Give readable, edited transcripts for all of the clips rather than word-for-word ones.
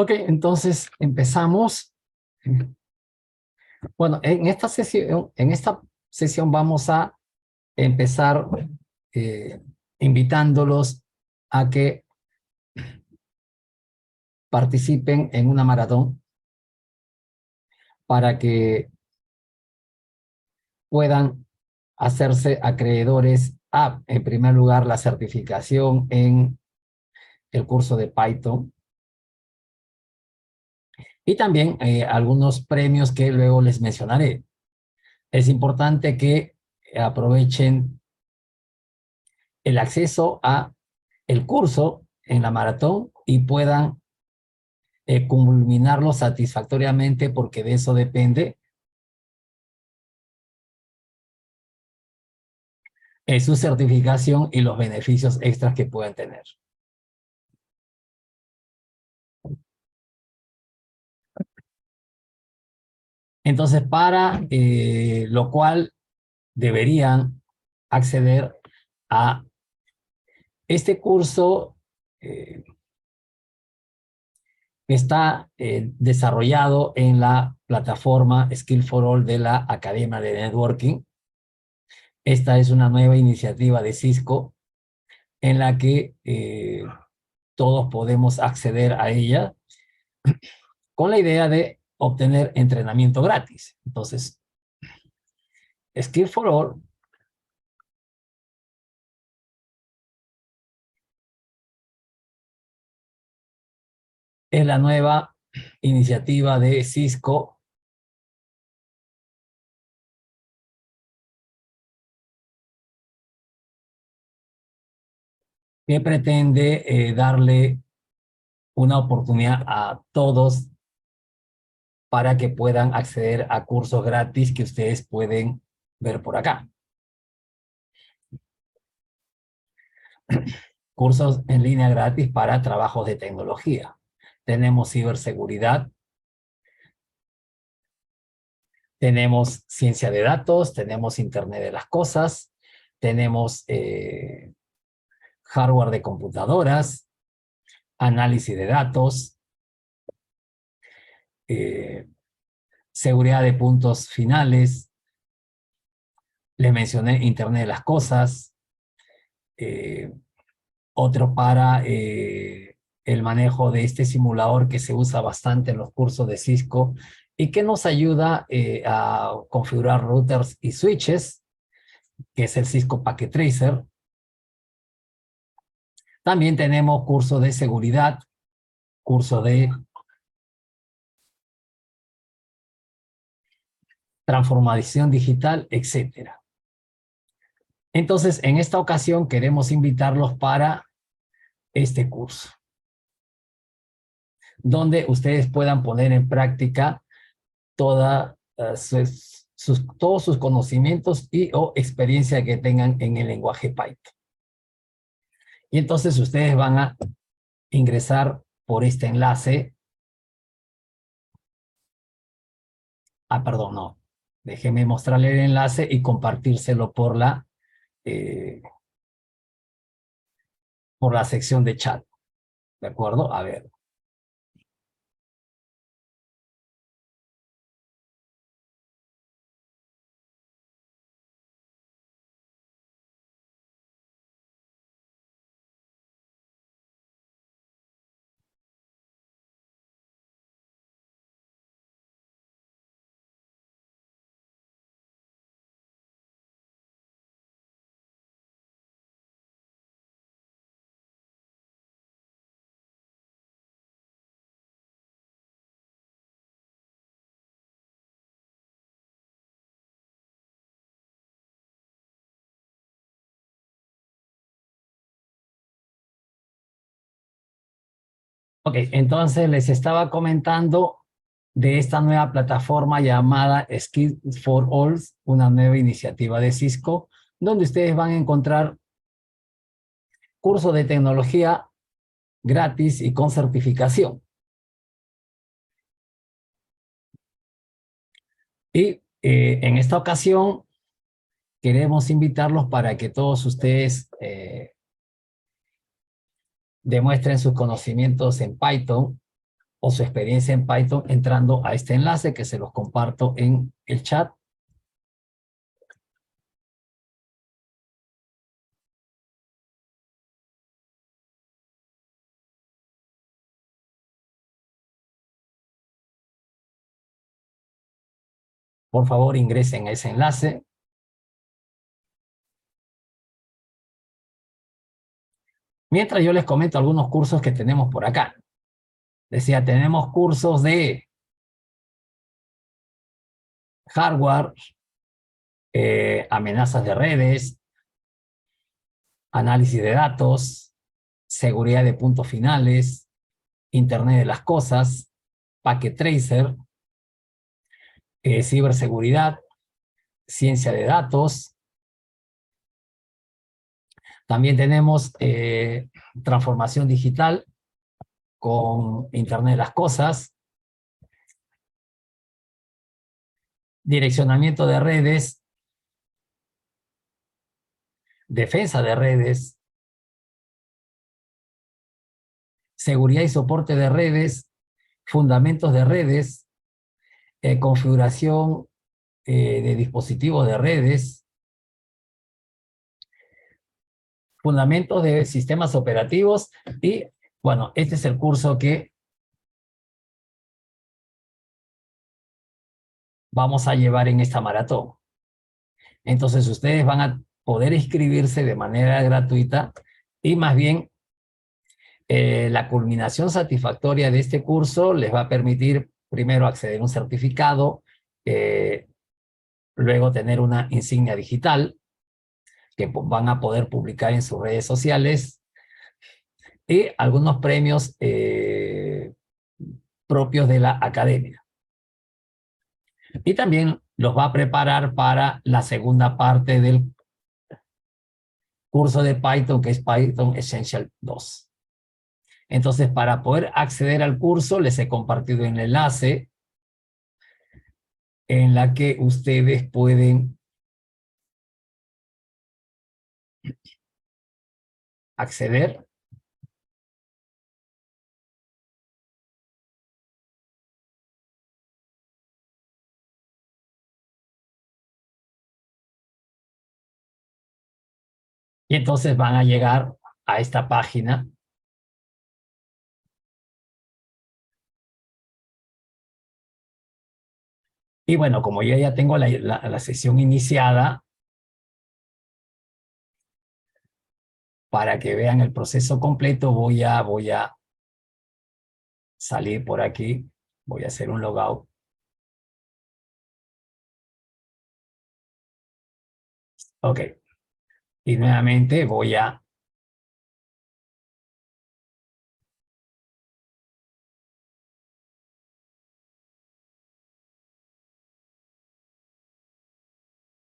Ok, entonces empezamos. Bueno, en esta sesión vamos a empezar eh, invitándolos a que participen en una maratón para que puedan hacerse acreedores a, en primer lugar, la certificación en el curso de Python y también algunos premios que luego les mencionaré. Es importante que aprovechen el acceso a el curso en la maratón y puedan culminarlo satisfactoriamente, porque de eso depende su certificación y los beneficios extras que pueden tener. Entonces, para lo cual deberían acceder a este curso que está desarrollado en la plataforma Skill for All de la Academia de Networking. Esta es una nueva iniciativa de Cisco en la que todos podemos acceder a ella con la idea de obtener entrenamiento gratis. Entonces, Skill for All es la nueva iniciativa de Cisco que pretende darle una oportunidad a todos para que puedan acceder a cursos gratis que ustedes pueden ver por acá. Cursos en línea gratis para trabajos de tecnología. Tenemos ciberseguridad, tenemos ciencia de datos, tenemos Internet de las cosas, tenemos hardware de computadoras, análisis de datos, seguridad de puntos finales, les mencioné Internet de las cosas, otro para el manejo de este simulador que se usa bastante en los cursos de Cisco y que nos ayuda a configurar routers y switches, que es el Cisco Packet Tracer. También tenemos cursos de seguridad, curso de transformación digital, etc. Entonces, en esta ocasión queremos invitarlos para este curso, donde ustedes puedan poner en práctica todos sus conocimientos y o experiencia que tengan en el lenguaje Python. Y entonces ustedes van a ingresar por este enlace. Perdón, no. Déjenme mostrarle el enlace y compartírselo por la sección de chat. ¿De acuerdo? A ver. Ok, entonces les estaba comentando de esta nueva plataforma llamada Skill for All, una nueva iniciativa de Cisco, donde ustedes van a encontrar cursos de tecnología gratis y con certificación. Y en esta ocasión queremos invitarlos para que todos ustedes demuestren sus conocimientos en Python o su experiencia en Python entrando a este enlace que se los comparto en el chat. Por favor, ingresen a ese enlace. Mientras yo les comento algunos cursos que tenemos por acá. Decía, tenemos cursos de hardware, amenazas de redes, análisis de datos, seguridad de puntos finales, Internet de las cosas, Packet Tracer, ciberseguridad, ciencia de datos. También tenemos transformación digital con Internet de las cosas, direccionamiento de redes, defensa de redes, seguridad y soporte de redes, fundamentos de redes, configuración de dispositivos de redes, fundamentos de sistemas operativos y, bueno, este es el curso que vamos a llevar en esta maratón. Entonces, ustedes van a poder inscribirse de manera gratuita y más bien la culminación satisfactoria de este curso les va a permitir primero acceder a un certificado, luego tener una insignia digital que van a poder publicar en sus redes sociales y algunos premios propios de la academia. Y también los va a preparar para la segunda parte del curso de Python, que es Python Essential 2. Entonces, para poder acceder al curso, les he compartido el enlace en la que ustedes pueden acceder. Y entonces van a llegar a esta página. Y bueno, como yo ya tengo la sesión iniciada, para que vean el proceso completo, voy a salir por aquí. Voy a hacer un logout. Ok. Y nuevamente voy a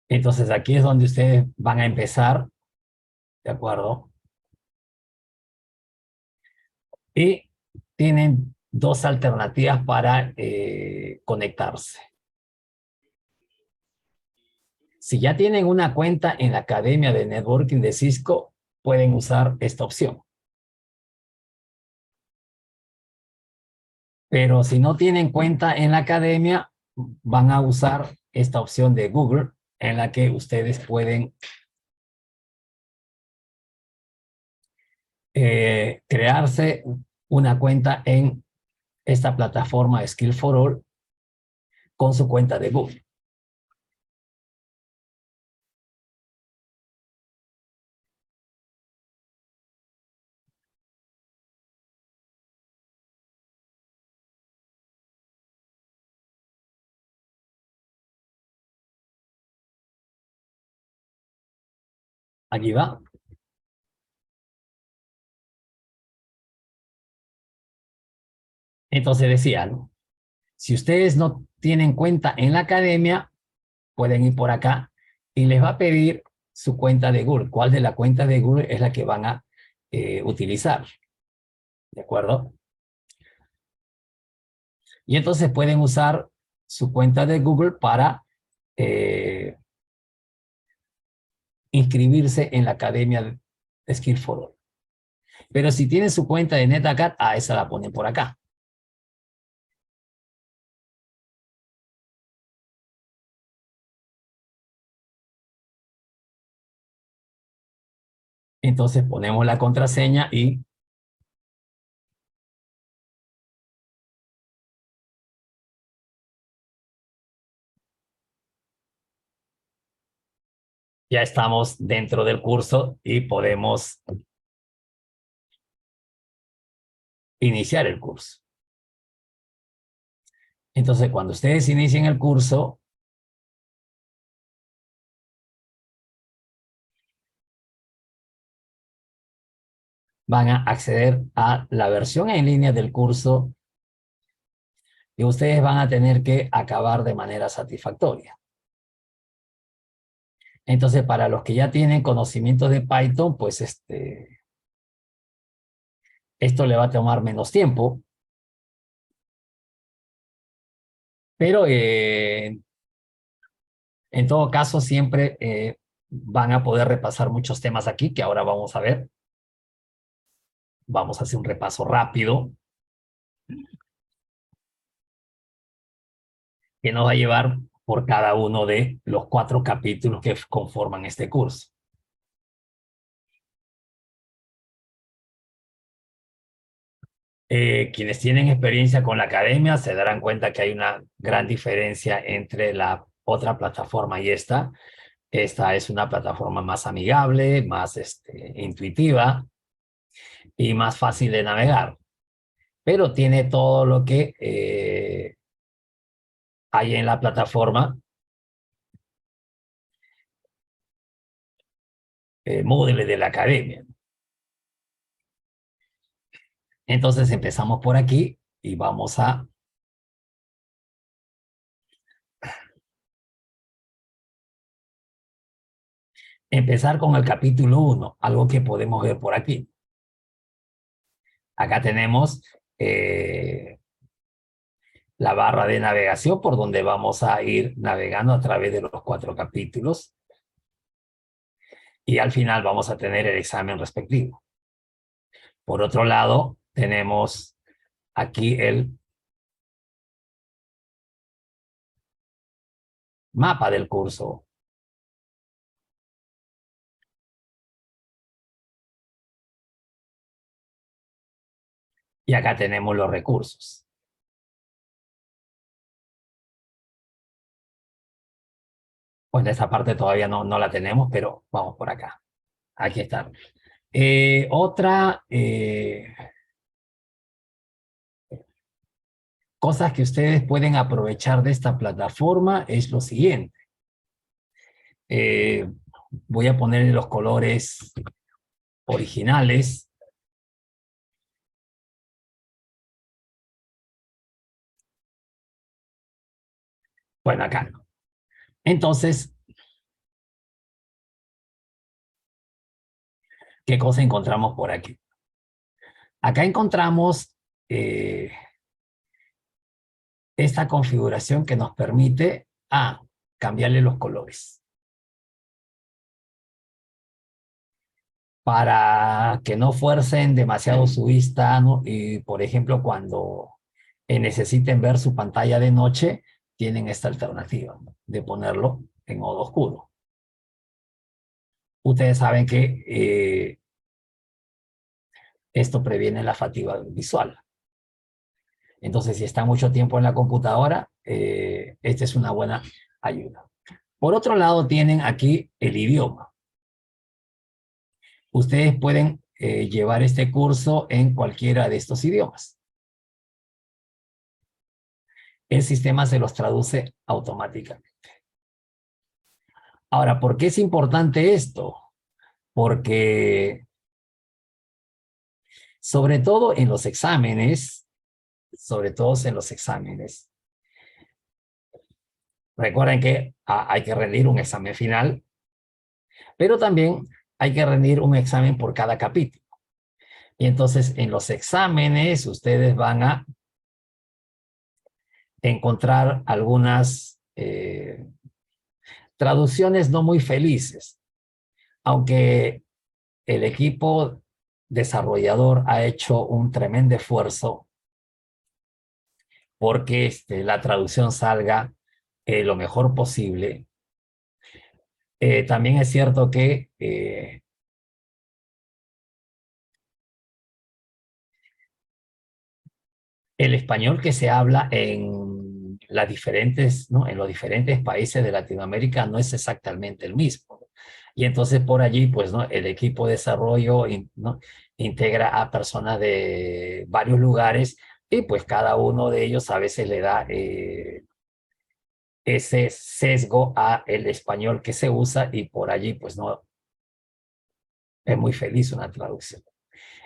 entonces aquí es donde ustedes van a empezar, ¿de acuerdo? Y tienen dos alternativas para conectarse. Si ya tienen una cuenta en la Academia de Networking de Cisco, pueden usar esta opción. Pero si no tienen cuenta en la Academia, van a usar esta opción de Google, en la que ustedes pueden crearse una cuenta en esta plataforma Skill for All con su cuenta de Google. Aquí va. Entonces decía, ¿no? Si ustedes no tienen cuenta en la academia, pueden ir por acá y les va a pedir su cuenta de Google. ¿Cuál de la cuenta de Google es la que van a utilizar? ¿De acuerdo? Y entonces pueden usar su cuenta de Google para inscribirse en la academia de Skill for All. Pero si tienen su cuenta de NetAcad, esa la ponen por acá. Entonces ponemos la contraseña y ya estamos dentro del curso y podemos iniciar el curso. Entonces, cuando ustedes inicien el curso, van a acceder a la versión en línea del curso y ustedes van a tener que acabar de manera satisfactoria. Entonces, para los que ya tienen conocimientos de Python, pues esto le va a tomar menos tiempo, pero en todo caso siempre van a poder repasar muchos temas aquí que ahora vamos a ver. Vamos a hacer un repaso rápido que nos va a llevar por cada uno de los 4 capítulos que conforman este curso. Quienes tienen experiencia con la academia se darán cuenta que hay una gran diferencia entre la otra plataforma y esta. Esta es una plataforma más amigable, más intuitiva y más fácil de navegar, pero tiene todo lo que hay en la plataforma Moodle de la academia. Entonces empezamos por aquí y vamos a empezar con el capítulo 1, algo que podemos ver por aquí. Acá tenemos la barra de navegación por donde vamos a ir navegando a través de los 4 capítulos. Y al final vamos a tener el examen respectivo. Por otro lado, tenemos aquí el mapa del curso. Y acá tenemos los recursos. Pues esta parte todavía no la tenemos, pero vamos por acá. Aquí está. Otra cosas que ustedes pueden aprovechar de esta plataforma es lo siguiente. Voy a poner los colores originales. Bueno, acá. Entonces, ¿qué cosa encontramos por aquí? Acá encontramos esta configuración que nos permite cambiarle los colores. Para que no fuercen demasiado su vista, ¿no? Y, por ejemplo, cuando necesiten ver su pantalla de noche, tienen esta alternativa, ¿no?, de ponerlo en modo oscuro. Ustedes saben que esto previene la fatiga visual. Entonces, si está mucho tiempo en la computadora, esta es una buena ayuda. Por otro lado, tienen aquí el idioma. Ustedes pueden llevar este curso en cualquiera de estos idiomas. El sistema se los traduce automáticamente. Ahora, ¿por qué es importante esto? Porque, sobre todo en los exámenes, recuerden que hay que rendir un examen final, pero también hay que rendir un examen por cada capítulo. Y entonces, en los exámenes, ustedes van a encontrar algunas traducciones no muy felices, aunque el equipo desarrollador ha hecho un tremendo esfuerzo porque la traducción salga lo mejor posible. También es cierto que el español que se habla en las diferentes, ¿no? En los diferentes países de Latinoamérica no es exactamente el mismo. Y entonces por allí, pues, ¿no? El equipo de desarrollo, ¿no? Integra a personas de varios lugares y pues cada uno de ellos a veces le da ese sesgo a el español que se usa y por allí, pues, no es muy feliz una traducción.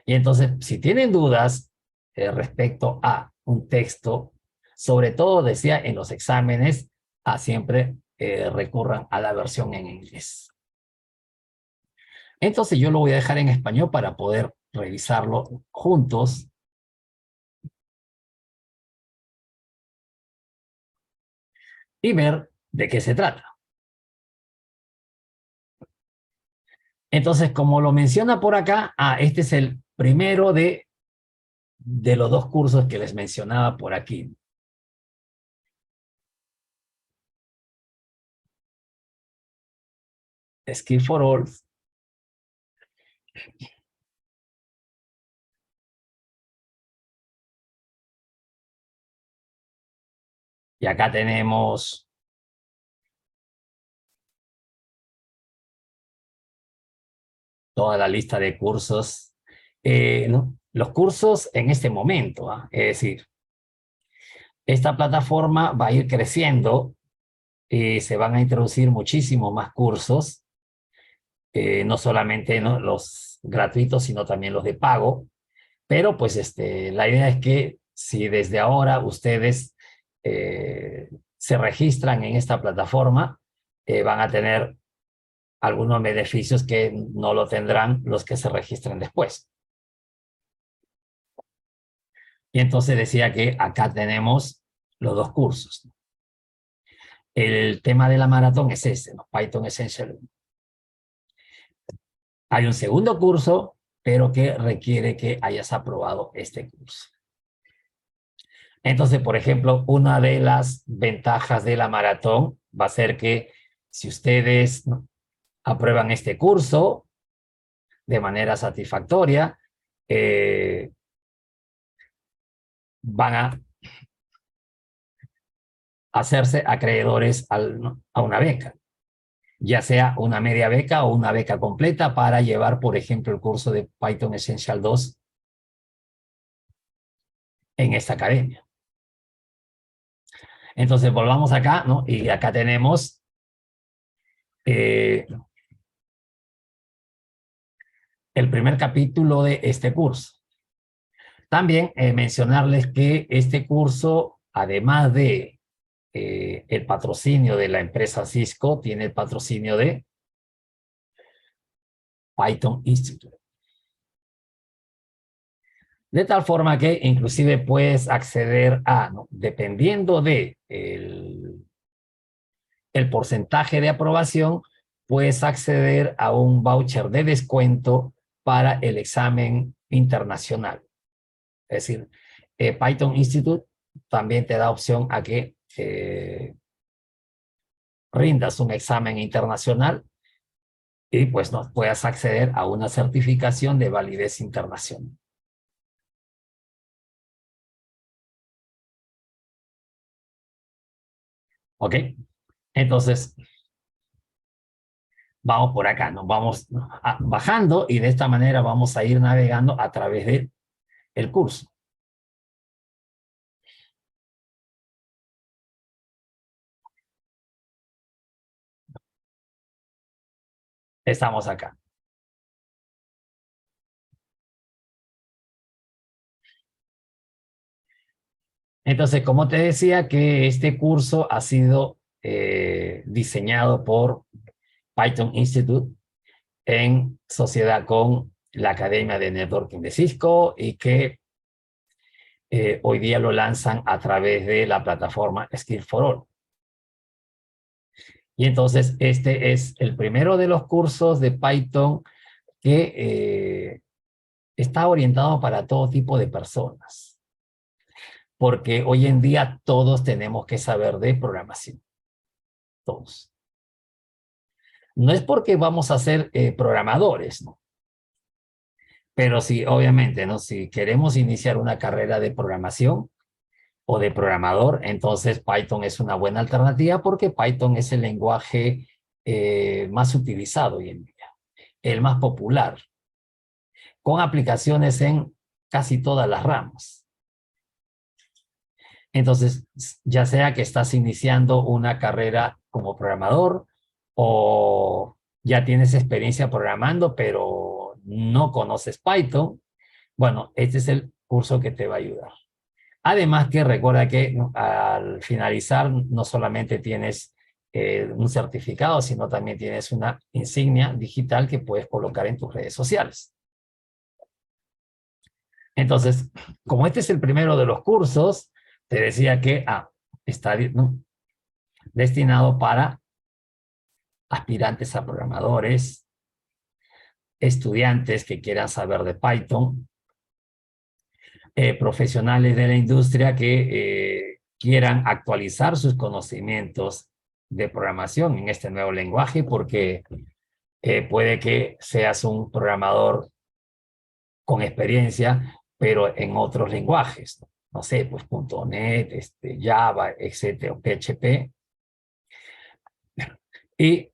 Y entonces, si tienen dudas respecto a un texto, sobre todo decía en los exámenes, siempre recurran a la versión en inglés. Entonces yo lo voy a dejar en español para poder revisarlo juntos y ver de qué se trata. Entonces, como lo menciona por acá, este es el primero de los dos cursos que les mencionaba por aquí. Skill for All. Y acá tenemos toda la lista de cursos. ¿No? Los cursos en este momento, es decir, esta plataforma va a ir creciendo y se van a introducir muchísimos más cursos, no solamente, ¿no? Los gratuitos, sino también los de pago. Pero pues la idea es que si desde ahora ustedes se registran en esta plataforma, van a tener algunos beneficios que no lo tendrán los que se registren después. Y entonces decía que acá tenemos los dos cursos. El tema de la maratón es ese, ¿no? Python Essential. Hay un segundo curso, pero que requiere que hayas aprobado este curso. Entonces, por ejemplo, una de las ventajas de la maratón va a ser que si ustedes, ¿no? aprueban este curso de manera satisfactoria, van a hacerse acreedores ¿no? a una beca, ya sea una media beca o una beca completa para llevar, por ejemplo, el curso de Python Essential 2 en esta academia. Entonces, volvamos acá, ¿no? Y acá tenemos el primer capítulo de este curso. También mencionarles que este curso, además de el patrocinio de la empresa Cisco, tiene el patrocinio de Python Institute. De tal forma que inclusive puedes acceder a, ¿no? Dependiendo de el porcentaje de aprobación, puedes acceder a un voucher de descuento para el examen internacional. Es decir, Python Institute también te da opción a que rindas un examen internacional y pues no puedas acceder a una certificación de validez internacional. ¿Ok? Entonces, vamos por acá, nos vamos bajando y de esta manera vamos a ir navegando a través del curso. Estamos acá. Entonces, como te decía, que este curso ha sido diseñado por Python Institute en sociedad con la Academia de Networking de Cisco y que hoy día lo lanzan a través de la plataforma Skill for All. Y entonces este es el primero de los cursos de Python que está orientado para todo tipo de personas. Porque hoy en día todos tenemos que saber de programación. Todos. No es porque vamos a ser programadores, ¿no? Pero sí, obviamente, ¿no? Si queremos iniciar una carrera de programación, o de programador, entonces Python es una buena alternativa porque Python es el lenguaje más utilizado hoy en día, el más popular, con aplicaciones en casi todas las ramas. Entonces, ya sea que estás iniciando una carrera como programador o ya tienes experiencia programando, pero no conoces Python, bueno, este es el curso que te va a ayudar. Además que recuerda que al finalizar no solamente tienes un certificado, sino también tienes una insignia digital que puedes colocar en tus redes sociales. Entonces, como este es el primero de los cursos, te decía que está destinado para aspirantes a programadores, estudiantes que quieran saber de Python, profesionales de la industria que quieran actualizar sus conocimientos de programación en este nuevo lenguaje, porque puede que seas un programador con experiencia, pero en otros lenguajes, no sé, pues .NET, Java, etcétera, PHP. Y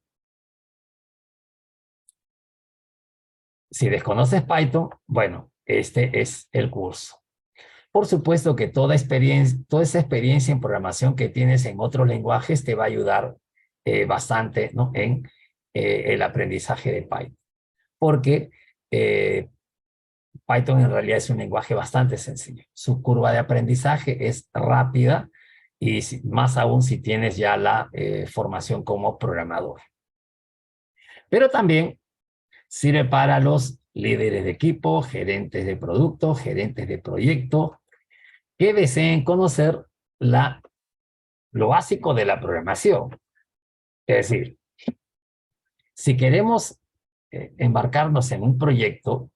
si desconoces Python, bueno, este es el curso. Por supuesto que toda esa experiencia en programación que tienes en otros lenguajes te va a ayudar bastante, ¿no? En el aprendizaje de Python. Porque Python en realidad es un lenguaje bastante sencillo. Su curva de aprendizaje es rápida y más aún si tienes ya la formación como programador. Pero también sirve para los líderes de equipo, gerentes de producto, gerentes de proyecto, que deseen conocer lo básico de la programación. Es decir, si queremos embarcarnos en un proyecto,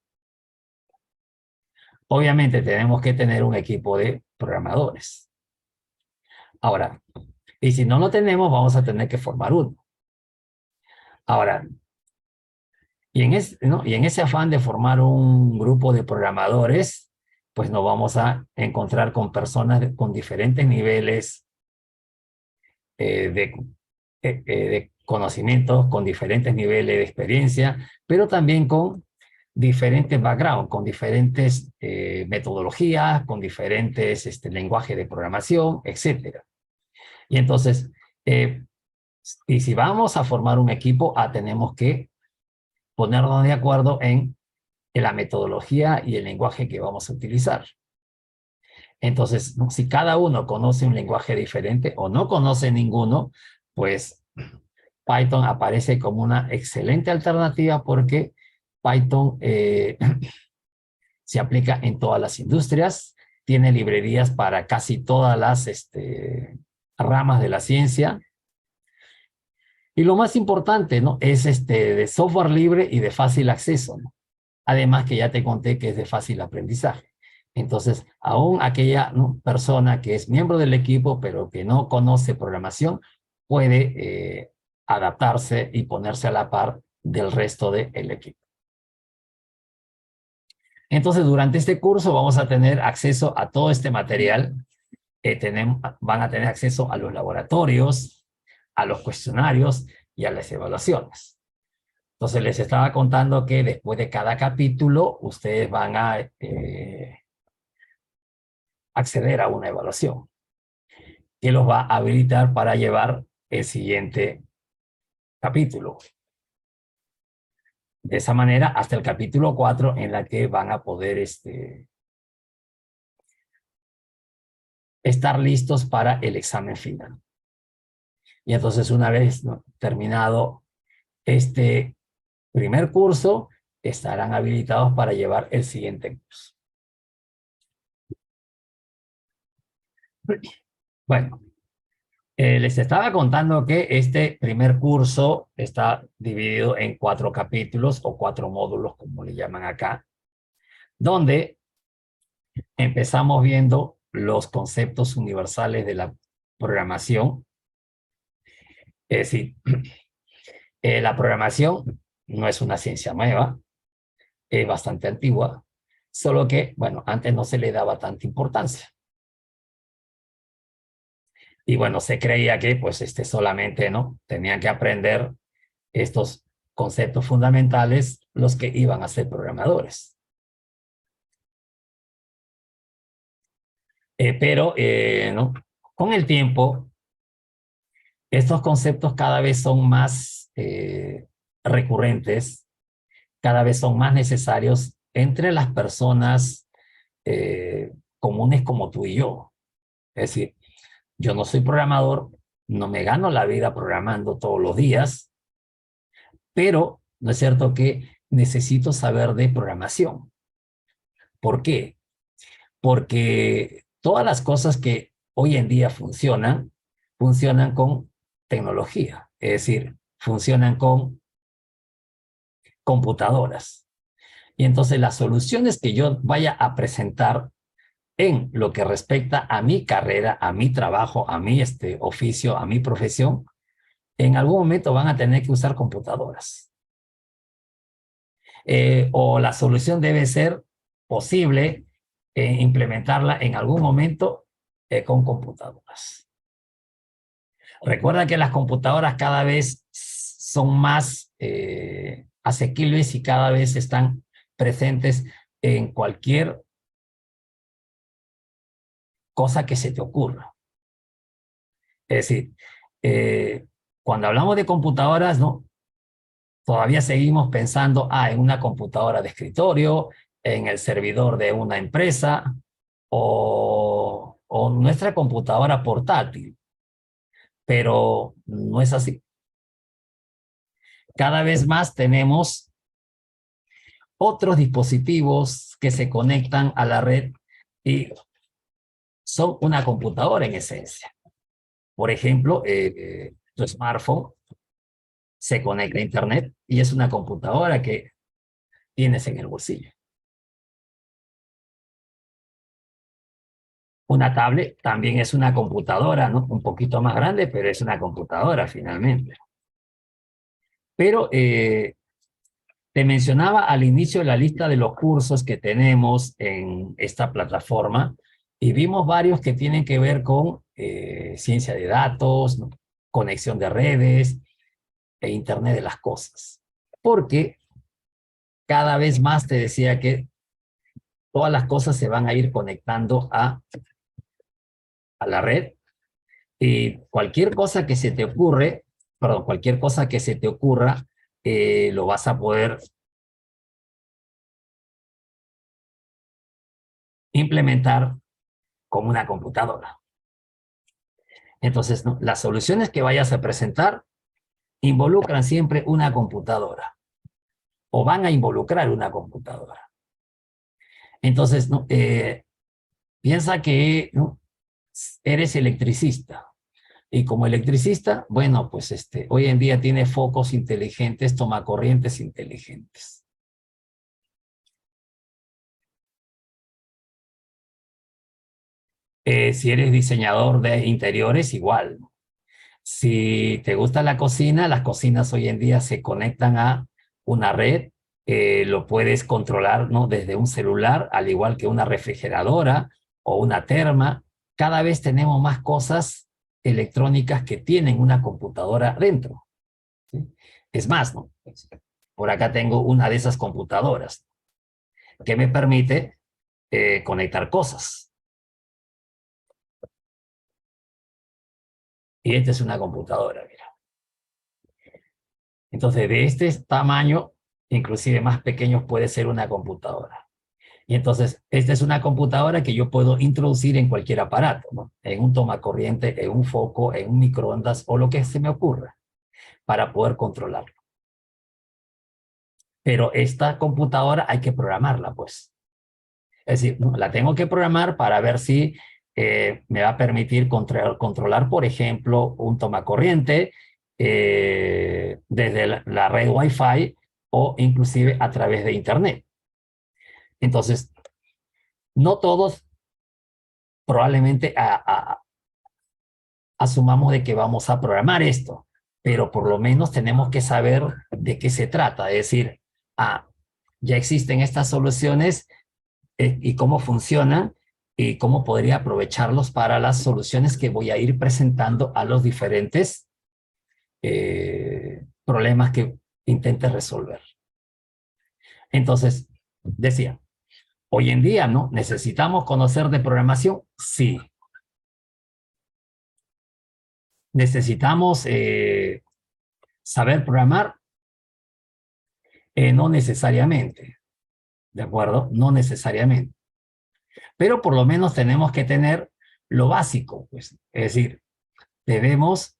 obviamente tenemos que tener un equipo de programadores. Ahora, y si no lo tenemos, vamos a tener que formar uno. Ahora, y en ese afán de formar un grupo de programadores, pues nos vamos a encontrar con personas con diferentes niveles de conocimientos, con diferentes niveles de experiencia, pero también con diferentes backgrounds, con diferentes metodologías, con diferentes lenguajes de programación, etcétera. Y entonces, y si vamos a formar un equipo, tenemos que ponernos de acuerdo en la metodología y el lenguaje que vamos a utilizar. Entonces, si cada uno conoce un lenguaje diferente o no conoce ninguno, pues Python aparece como una excelente alternativa porque Python se aplica en todas las industrias, tiene librerías para casi todas las ramas de la ciencia. Y lo más importante, ¿no? Es de software libre y de fácil acceso, ¿no? Además que ya te conté que es de fácil aprendizaje. Entonces, aún aquella, ¿no?, persona que es miembro del equipo, pero que no conoce programación, puede adaptarse y ponerse a la par del resto del equipo. Entonces, durante este curso vamos a tener acceso a todo este material. Van a tener acceso a los laboratorios, a los cuestionarios y a las evaluaciones. Entonces, les estaba contando que después de cada capítulo, ustedes van a acceder a una evaluación que los va a habilitar para llevar el siguiente capítulo. De esa manera, hasta el capítulo 4, en la que van a poder estar listos para el examen final. Y entonces, una vez, ¿no?, terminado este primer curso, estarán habilitados para llevar el siguiente curso. Bueno, les estaba contando que este primer curso está dividido en 4 capítulos o 4 módulos, como le llaman acá, donde empezamos viendo los conceptos universales de la programación. Es decir, la programación no es una ciencia nueva, es bastante antigua, solo que, bueno, antes no se le daba tanta importancia. Y bueno, se creía que pues solamente, ¿no?, tenían que aprender estos conceptos fundamentales los que iban a ser programadores. ¿No?, con el tiempo, estos conceptos cada vez son más recurrentes, cada vez son más necesarios entre las personas comunes como tú y yo. Es decir, yo no soy programador, no me gano la vida programando todos los días, pero no es cierto que necesito saber de programación. ¿Por qué? Porque todas las cosas que hoy en día funcionan, funcionan con tecnología, es decir, funcionan con computadoras. Y entonces las soluciones que yo vaya a presentar en lo que respecta a mi carrera, a mi trabajo, a mi oficio, a mi profesión, en algún momento van a tener que usar computadoras. O la solución debe ser posible implementarla en algún momento con computadoras. Recuerda que las computadoras cada vez son más asequibles y cada vez están presentes en cualquier cosa que se te ocurra. Es decir, cuando hablamos de computadoras, ¿no?, todavía seguimos pensando en una computadora de escritorio, en el servidor de una empresa o nuestra computadora portátil. Pero no es así. Cada vez más tenemos otros dispositivos que se conectan a la red y son una computadora en esencia. Por ejemplo, tu smartphone se conecta a internet y es una computadora que tienes en el bolsillo. Una tablet también es una computadora, ¿no?, un poquito más grande, pero es una computadora finalmente. Pero te mencionaba al inicio la lista de los cursos que tenemos en esta plataforma y vimos varios que tienen que ver con ciencia de datos, ¿no?, conexión de redes e Internet de las cosas. Porque cada vez más te decía que todas las cosas se van a ir conectando a la red y cualquier cosa que se te ocurre, perdón, cualquier cosa que se te ocurra, lo vas a poder implementar como una computadora. Entonces, ¿no?, las soluciones que vayas a presentar involucran siempre una computadora o van a involucrar una computadora. Entonces, ¿no?, piensa que, ¿no?, eres electricista y como electricista, bueno, pues hoy en día tiene focos inteligentes, tomacorrientes inteligentes. Si eres diseñador de interiores, igual. Si te gusta la cocina, las cocinas hoy en día se conectan a una red, lo puedes controlar, ¿no?, desde un celular, al igual que una refrigeradora o una terma. Cada vez tenemos más cosas electrónicas que tienen una computadora dentro, ¿sí? Es más, ¿no?, por acá tengo una de esas computadoras que me permite conectar cosas. Y esta es una computadora, mira. Entonces, de este tamaño, inclusive más pequeños, puede ser una computadora. Y entonces, esta es una computadora que yo puedo introducir en cualquier aparato, ¿no?, en un tomacorriente, en un foco, en un microondas o lo que se me ocurra, para poder controlarlo. Pero esta computadora hay que programarla, pues. Es decir, ¿no?, la tengo que programar para ver si me va a permitir controlar, por ejemplo, un tomacorriente desde la red Wi-Fi o inclusive a través de Internet. Entonces, no todos probablemente asumamos de que vamos a programar esto, pero por lo menos tenemos que saber de qué se trata. Es decir, ya existen estas soluciones y cómo funcionan, y cómo podría aprovecharlos para las soluciones que voy a ir presentando a los diferentes problemas que intente resolver. Entonces, decía, hoy en día, ¿no? ¿Necesitamos conocer de programación? Sí. ¿Necesitamos saber programar? No necesariamente, ¿de acuerdo? No necesariamente. Pero por lo menos tenemos que tener lo básico, pues. Es decir, debemos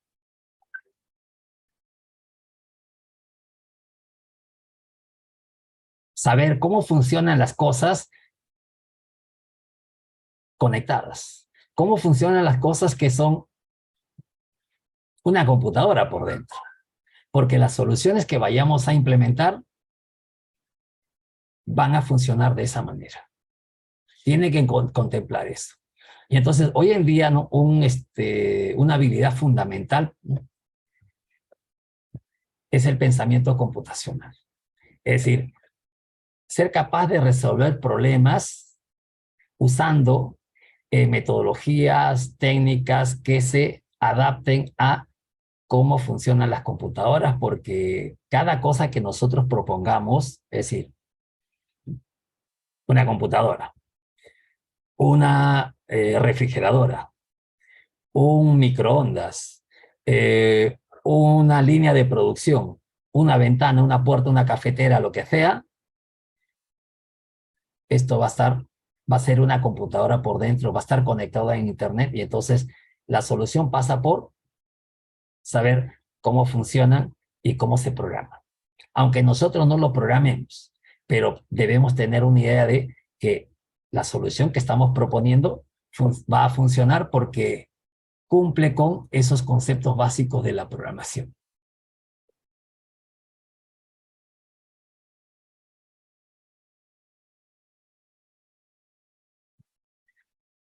saber cómo funcionan las cosas conectadas. Cómo funcionan las cosas que son una computadora por dentro. Porque las soluciones que vayamos a implementar van a funcionar de esa manera. Tiene que contemplar eso. Y entonces, hoy en día, ¿no? Una habilidad fundamental, ¿no? Es el pensamiento computacional. Es decir, ser capaz de resolver problemas usando metodologías, técnicas que se adapten a cómo funcionan las computadoras, porque cada cosa que nosotros propongamos, es decir, una computadora, una refrigeradora, un microondas, una línea de producción, una ventana, una puerta, una cafetera, lo que sea, esto va a ser una computadora por dentro, va a estar conectada en internet y entonces la solución pasa por saber cómo funcionan y cómo se programan. Aunque nosotros no lo programemos, pero debemos tener una idea de que la solución que estamos proponiendo va a funcionar porque cumple con esos conceptos básicos de la programación.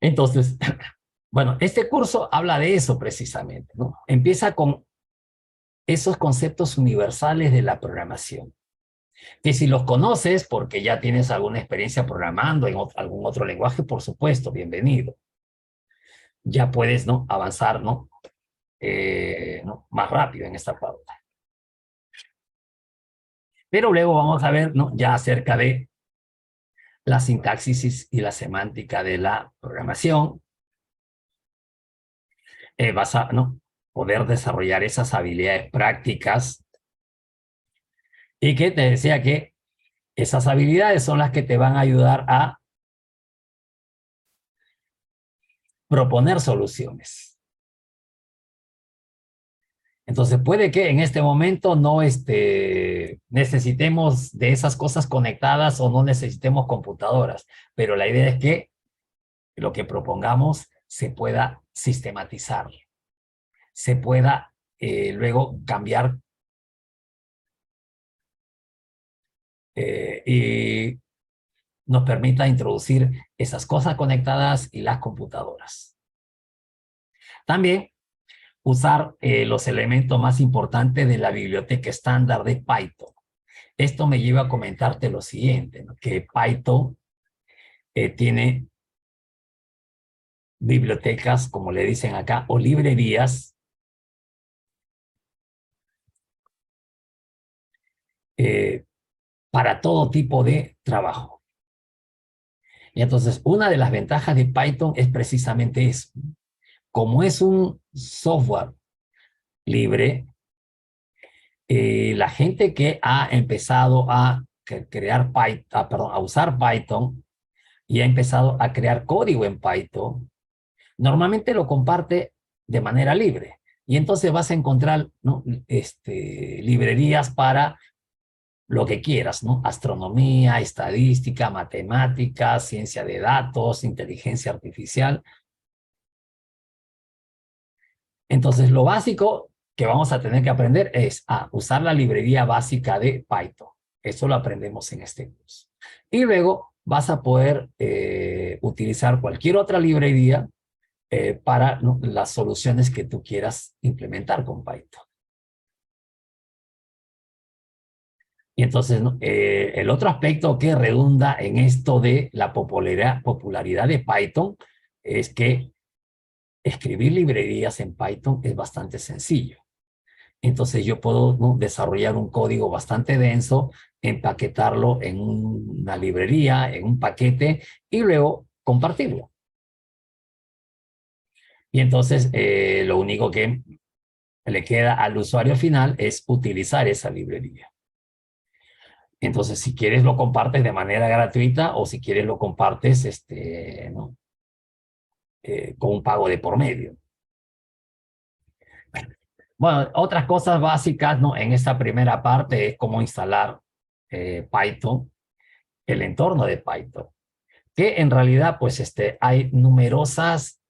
Entonces, bueno, este curso habla de eso precisamente, ¿no? Empieza con esos conceptos universales de la programación, que si los conoces porque ya tienes alguna experiencia programando en algún otro lenguaje, por supuesto, bienvenido. Ya puedes, ¿no? Avanzar, ¿no? ¿No? Más rápido en esta parte. Pero luego vamos a ver, ¿no? Ya acerca de la sintaxis y la semántica de la programación. Vas a, ¿no? Poder desarrollar esas habilidades prácticas y que te decía que esas habilidades son las que te van a ayudar a proponer soluciones. Entonces puede que en este momento no necesitemos de esas cosas conectadas o no necesitemos computadoras, pero la idea es que lo que propongamos se pueda sistematizar, se pueda luego cambiar y nos permita introducir esas cosas conectadas y las computadoras. También usar los elementos más importantes de la biblioteca estándar de Python. Esto me lleva a comentarte lo siguiente, ¿no? Que Python tiene bibliotecas, como le dicen acá, o librerías para todo tipo de trabajo. Y entonces, una de las ventajas de Python es precisamente eso. Como es un software libre, la gente que ha empezado a crear Python, perdón, a usar Python y ha empezado a crear código en Python, normalmente lo comparte de manera libre. Y entonces vas a encontrar, ¿no? Librerías para lo que quieras, ¿no? Astronomía, estadística, matemáticas, ciencia de datos, inteligencia artificial. Entonces, lo básico que vamos a tener que aprender es a usar la librería básica de Python. Eso lo aprendemos en este curso. Y luego vas a poder utilizar cualquier otra librería para, ¿no? Las soluciones que tú quieras implementar con Python. Y entonces, ¿no? El otro aspecto que redunda en esto de la popularidad de Python es que escribir librerías en Python es bastante sencillo. Entonces yo puedo, ¿no?, desarrollar un código bastante denso, empaquetarlo en una librería, en un paquete, y luego compartirlo. Y entonces lo único que le queda al usuario final es utilizar esa librería. Entonces, si quieres lo compartes de manera gratuita o si quieres lo compartes ¿no?, con un pago de por medio. Bueno, otras cosas básicas, ¿no?, en esta primera parte es cómo instalar Python, el entorno de Python, que en realidad pues hay numerosas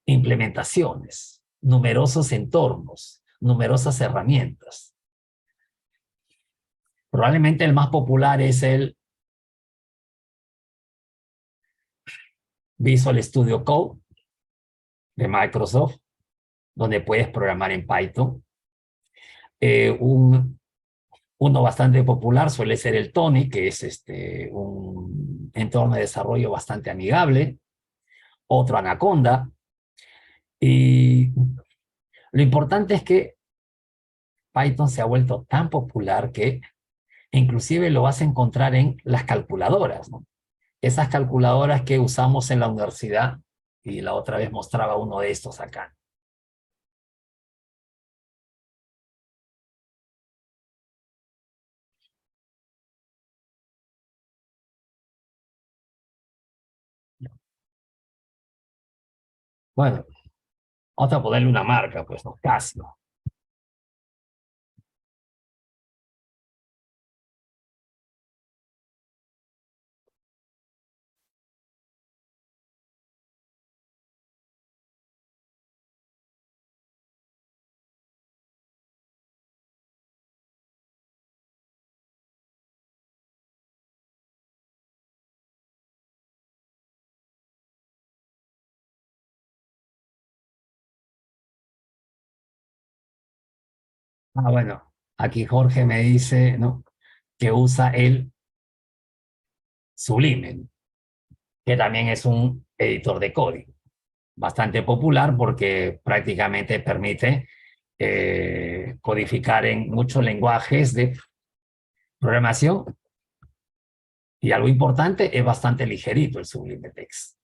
implementaciones, numerosos entornos, numerosas herramientas. Probablemente el más popular es el Visual Studio Code de Microsoft, donde puedes programar en Python. Uno bastante popular suele ser el Tony, que es un entorno de desarrollo bastante amigable. Otro Anaconda. Y lo importante es que Python se ha vuelto tan popular que inclusive lo vas a encontrar en las calculadoras, ¿no? Esas calculadoras que usamos en la universidad, y la otra vez mostraba uno de estos acá. Bueno, vamos a ponerle una marca, pues, ¿no? Casio. Ah, bueno, aquí Jorge me dice, ¿no?, que usa el Sublime, que también es un editor de código bastante popular porque prácticamente permite codificar en muchos lenguajes de programación, y algo importante, es bastante ligerito el Sublime Text.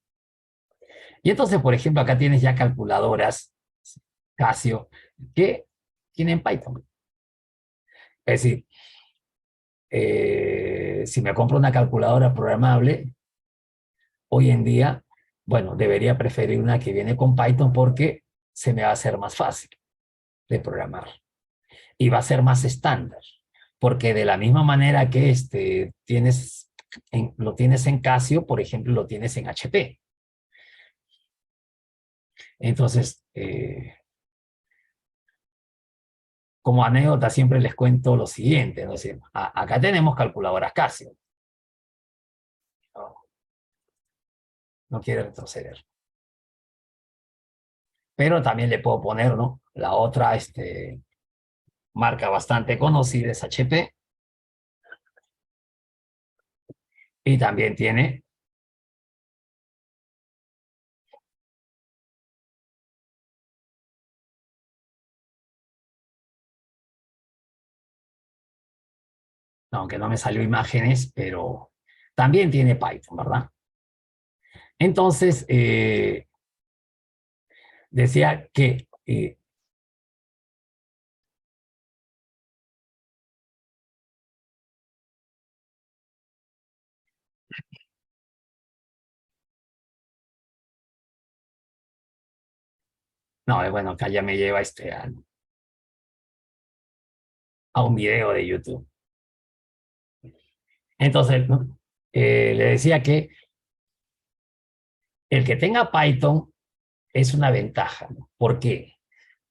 Y entonces, por ejemplo, acá tienes ya calculadoras Casio que tienen Python. Es decir, si me compro una calculadora programable, hoy en día, bueno, debería preferir una que viene con Python porque se me va a hacer más fácil de programar y va a ser más estándar, porque de la misma manera que lo tienes en Casio, por ejemplo, lo tienes en HP. Entonces, como anécdota siempre les cuento lo siguiente, ¿no? Acá tenemos calculadoras Casio. No, no quiere retroceder. Pero también le puedo poner, ¿no?, la otra marca bastante conocida es HP. Y también tiene, aunque no me salió imágenes, pero también tiene Python, ¿verdad? Entonces, decía que, no, bueno, acá ya me lleva a un video de YouTube. Entonces, ¿no?, le decía que el que tenga Python es una ventaja, ¿no? ¿Por qué?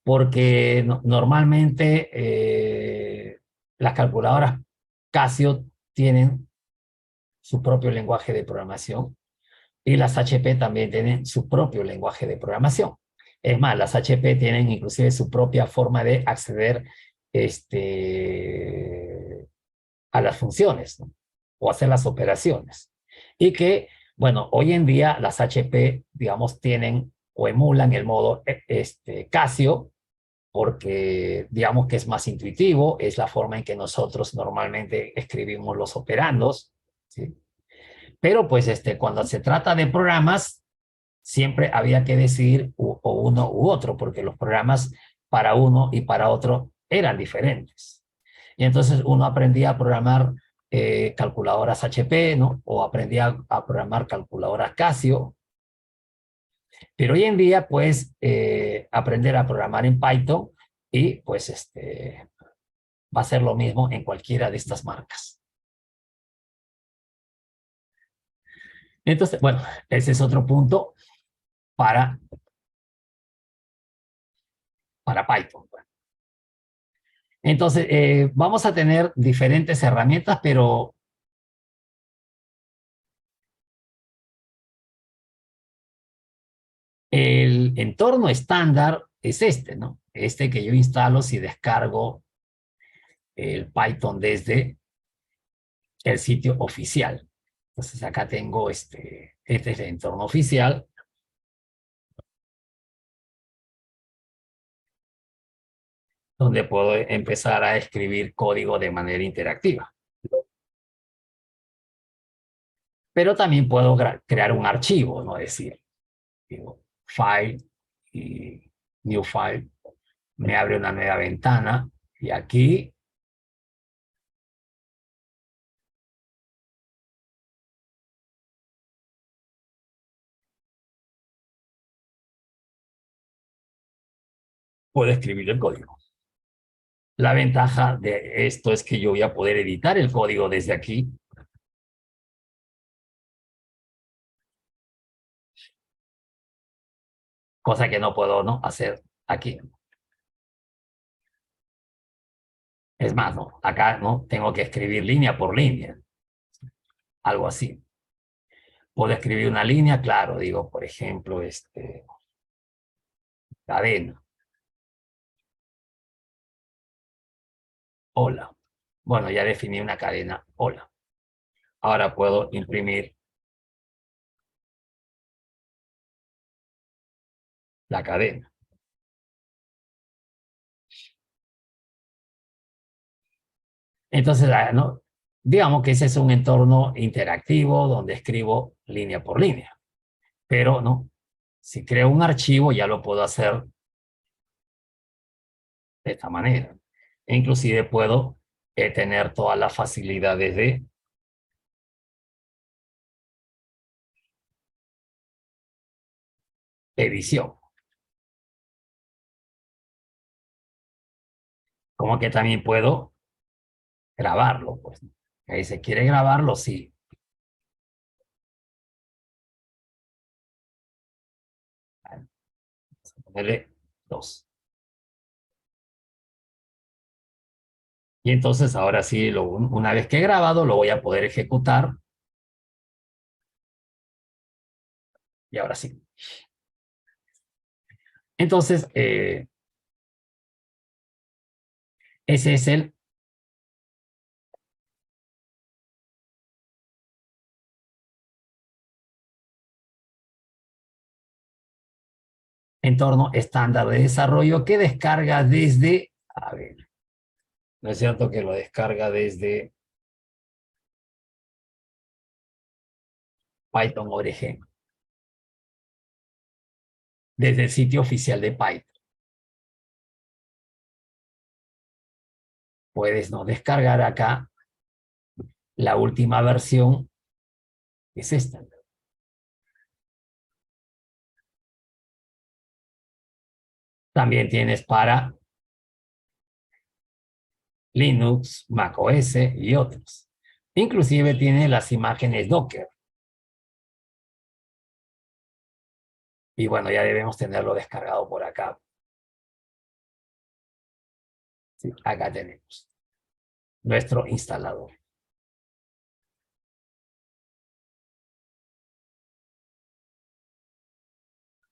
Porque normalmente las calculadoras Casio tienen su propio lenguaje de programación y las HP también tienen su propio lenguaje de programación. Es más, las HP tienen inclusive su propia forma de acceder a las funciones, ¿no? O hacer las operaciones. Y que, bueno, hoy en día las HP, digamos, tienen o emulan el modo Casio, porque digamos que es más intuitivo, es la forma en que nosotros normalmente escribimos los operandos, ¿sí? Pero pues cuando se trata de programas, siempre había que decidir o uno u otro, porque los programas para uno y para otro eran diferentes. Y entonces uno aprendía a programar calculadoras HP, ¿no? O aprendía a programar calculadoras Casio. Pero hoy en día, pues, aprender a programar en Python y pues va a ser lo mismo en cualquiera de estas marcas. Entonces, bueno, ese es otro punto para, para Python. Entonces, vamos a tener diferentes herramientas, pero el entorno estándar es ¿no? Este que yo instalo si descargo el Python desde el sitio oficial. Entonces, acá tengo este es el entorno oficial, donde puedo empezar a escribir código de manera interactiva. Pero también puedo crear un archivo, ¿no? Es decir, digo, file y new file, me abre una nueva ventana y aquí puedo escribir el código. La ventaja de esto es que yo voy a poder editar el código desde aquí, cosa que no puedo, ¿no?, hacer aquí. Es más, ¿no?, acá no tengo que escribir línea por línea, algo así. Puedo escribir una línea, claro, digo, por ejemplo, cadena. Hola. Bueno, ya definí una cadena. Hola. Ahora puedo imprimir la cadena. Entonces, ¿no?, digamos que ese es un entorno interactivo donde escribo línea por línea. Pero, ¿no?, si creo un archivo ya lo puedo hacer de esta manera. E inclusive puedo tener todas las facilidades de edición. Como que también puedo grabarlo, pues. Ahí se quiere grabarlo, sí. Vamos a ponerle 2. Y entonces ahora sí, una vez que he grabado, lo voy a poder ejecutar. Y ahora sí. Entonces, ese es el entorno estándar de desarrollo que descarga desde, a ver, no es cierto que lo descarga desde Python ORG, desde el sitio oficial de Python. Puedes no descargar acá la última versión, es esta. También tienes para Linux, Mac OS y otros. Inclusive tiene las imágenes Docker. Y bueno, ya debemos tenerlo descargado por acá. Sí, acá tenemos nuestro instalador.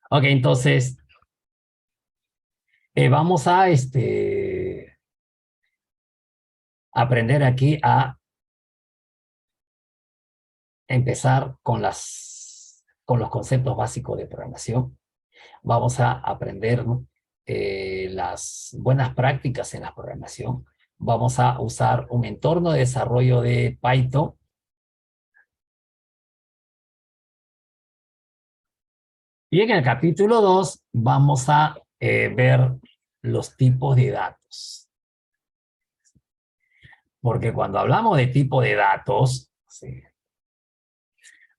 Ok, entonces vamos a aprender aquí a empezar con los conceptos básicos de programación. Vamos a aprender, ¿no? Las buenas prácticas en la programación. Vamos a usar un entorno de desarrollo de Python. Y en el capítulo 2 vamos a ver los tipos de datos. Porque cuando hablamos de tipo de datos, sí,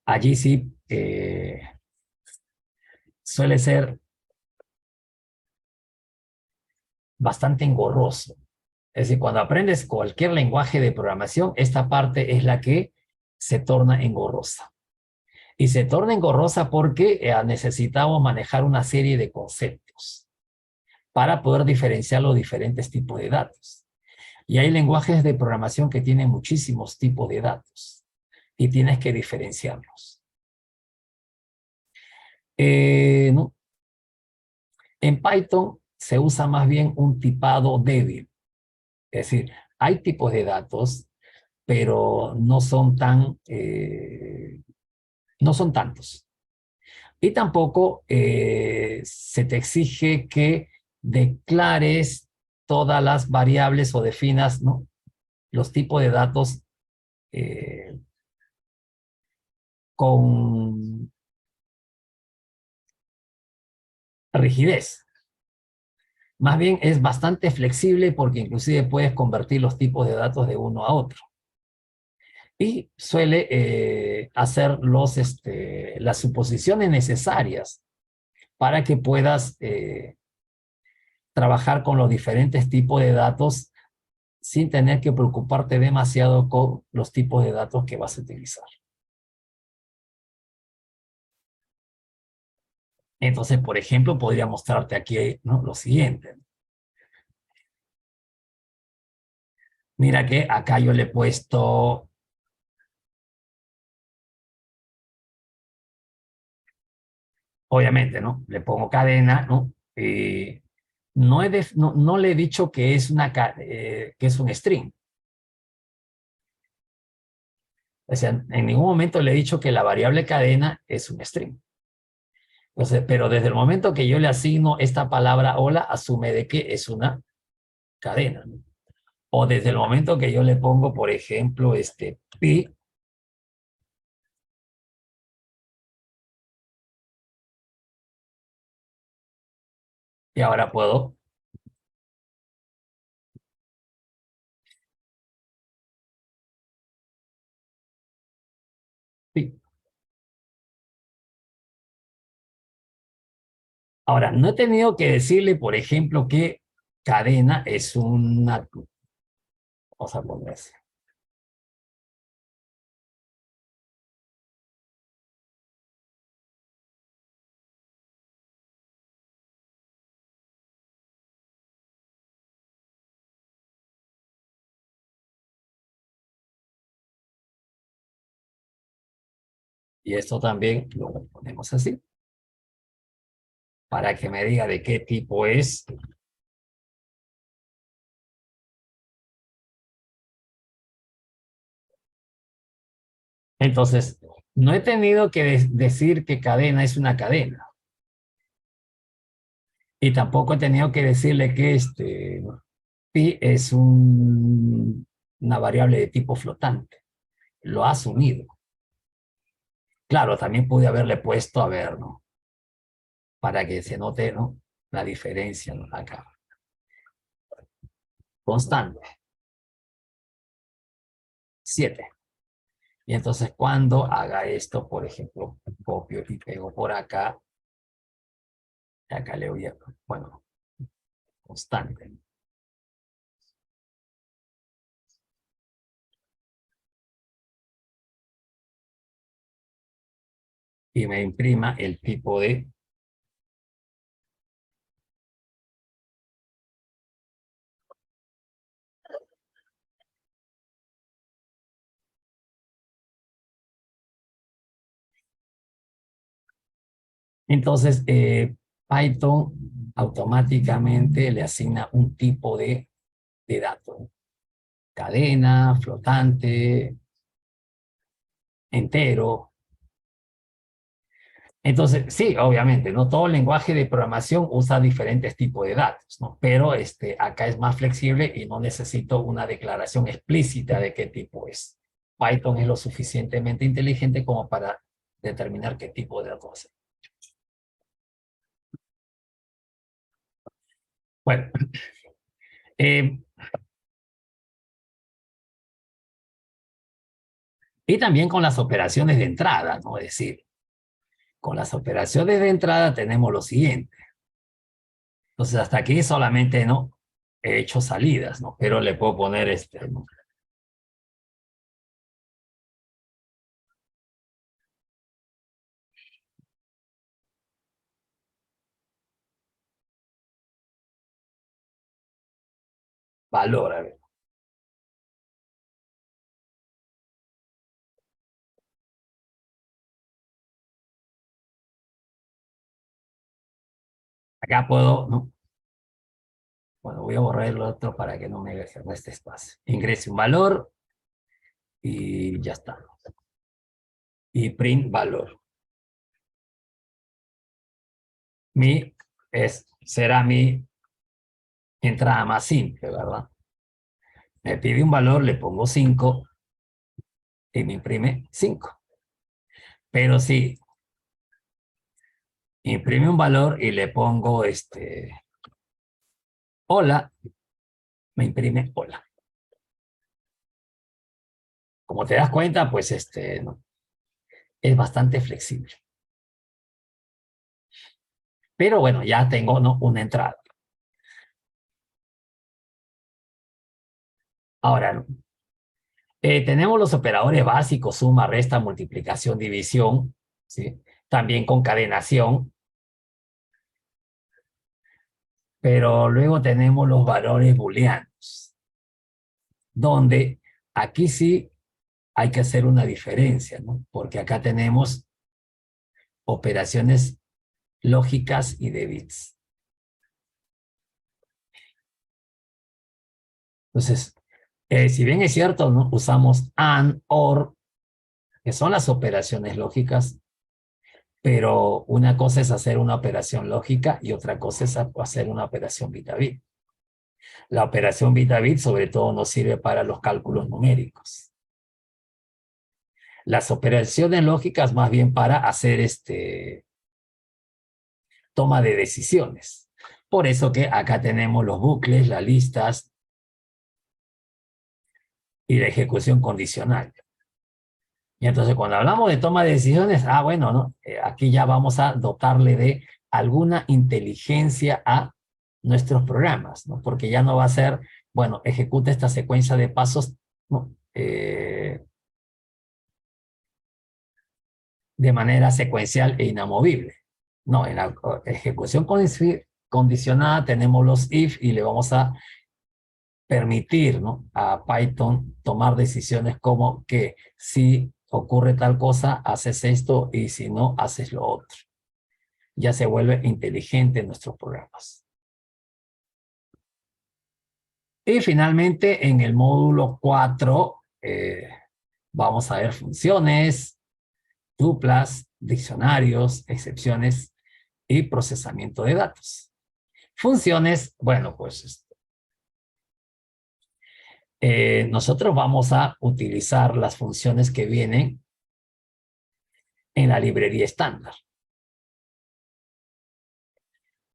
allí sí suele ser bastante engorroso. Es decir, cuando aprendes cualquier lenguaje de programación, esta parte es la que se torna engorrosa. Y se torna engorrosa porque necesitamos manejar una serie de conceptos para poder diferenciar los diferentes tipos de datos. Y hay lenguajes de programación que tienen muchísimos tipos de datos y tienes que diferenciarlos. ¿No? En Python se usa más bien un tipado débil. Es decir, hay tipos de datos, pero no son no son tantos. Y tampoco se te exige que declares todas las variables o definas, ¿no?, los tipos de datos eh, con rigidez. Más bien es bastante flexible porque inclusive puedes convertir los tipos de datos de uno a otro. Y suele hacer las suposiciones necesarias para que puedas trabajar con los diferentes tipos de datos sin tener que preocuparte demasiado con los tipos de datos que vas a utilizar. Entonces, por ejemplo, podría mostrarte aquí, ¿no?, lo siguiente. Mira que acá yo le he puesto, obviamente, ¿no?, le pongo cadena, ¿no? No le he dicho que es, que es un string. O sea, en ningún momento le he dicho que la variable cadena es un string. Entonces, pero desde el momento que yo le asigno esta palabra hola, asume de que es una cadena, ¿no? O desde el momento que yo le pongo, por ejemplo, pi, y ahora puedo pi. Ahora, no he tenido que decirle, por ejemplo, que cadena es una, vamos a poner así. Y esto también lo ponemos así, para que me diga de qué tipo es. Entonces, no he tenido que decir que cadena es una cadena. Y tampoco he tenido que decirle que pi es una variable de tipo flotante. Lo ha asumido. Claro, también pude haberle puesto, a ver, ¿no?, para que se note, ¿no?, la diferencia, ¿no?, acá. Constante. 7. Y entonces cuando haga esto, por ejemplo, copio y pego por acá, y acá le voy a, bueno, constante. Y me imprima el tipo de. Entonces, Python automáticamente le asigna un tipo de dato. cadena, flotante, entero. Entonces, sí, obviamente, no todo lenguaje de programación usa diferentes tipos de datos, ¿no? Pero acá es más flexible y no necesito una declaración explícita de qué tipo es. Python es lo suficientemente inteligente como para determinar qué tipo de datos es. Bueno, eh, y también con las operaciones de entrada, ¿no? Es decir, con las operaciones de entrada tenemos lo siguiente. Entonces, hasta aquí solamente, ¿no? He hecho salidas, ¿no? Pero le puedo poner ¿no? Valor, a ver. Acá puedo, ¿no? Bueno, voy a borrar el otro para que no me deje este espacio. Ingrese un valor y ya está. Y print valor. Será mi entrada más simple, ¿verdad? Me pide un valor, le pongo 5 y me imprime 5. Pero si imprime un valor y le pongo hola, me imprime hola. Como te das cuenta, pues ¿no? Es bastante flexible. Pero bueno, ya tengo, ¿no? Una entrada. Ahora, ¿no? Tenemos los operadores básicos, suma, resta, multiplicación, división, ¿sí? También concadenación, pero luego tenemos los valores booleanos, donde aquí sí hay que hacer una diferencia, ¿no? Porque acá tenemos operaciones lógicas y de bits. Entonces, si bien es cierto, ¿no? Usamos AND, OR, que son las operaciones lógicas, pero una cosa es hacer una operación lógica y otra cosa es hacer una operación bit a bit. La operación bit a bit sobre todo nos sirve para los cálculos numéricos. Las operaciones lógicas más bien para hacer toma de decisiones. Por eso que acá tenemos los bucles, las listas y la ejecución condicional. Y entonces cuando hablamos de toma de decisiones, bueno, ¿no? Aquí ya vamos a dotarle de alguna inteligencia a nuestros programas, ¿no? Porque ya no va a ser, bueno, ejecuta esta secuencia de pasos, ¿no? De manera secuencial e inamovible. No, en la ejecución condicionada tenemos los if y le vamos a permitir, ¿no? A Python tomar decisiones como que si ocurre tal cosa, haces esto y si no, haces lo otro. Ya se vuelve inteligente en nuestros programas. Y finalmente, en el módulo 4, vamos a ver funciones, tuplas, diccionarios, excepciones y procesamiento de datos. Funciones, bueno, pues nosotros vamos a utilizar las funciones que vienen en la librería estándar.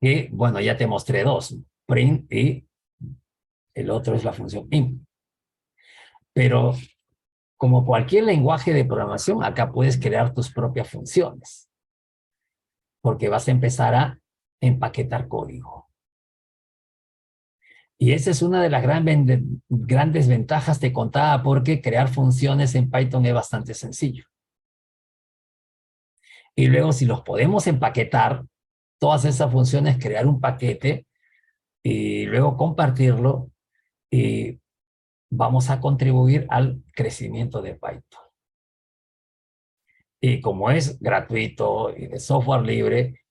Y bueno, ya te mostré dos, print y el otro es la función int. Pero como cualquier lenguaje de programación, acá puedes crear tus propias funciones, porque vas a empezar a empaquetar código. Y esa es una de las grandes ventajas, te contaba, porque crear funciones en Python es bastante sencillo. Y luego, si los podemos empaquetar, todas esas funciones, crear un paquete y luego compartirlo, y vamos a contribuir al crecimiento de Python. Y como es gratuito y de software libre,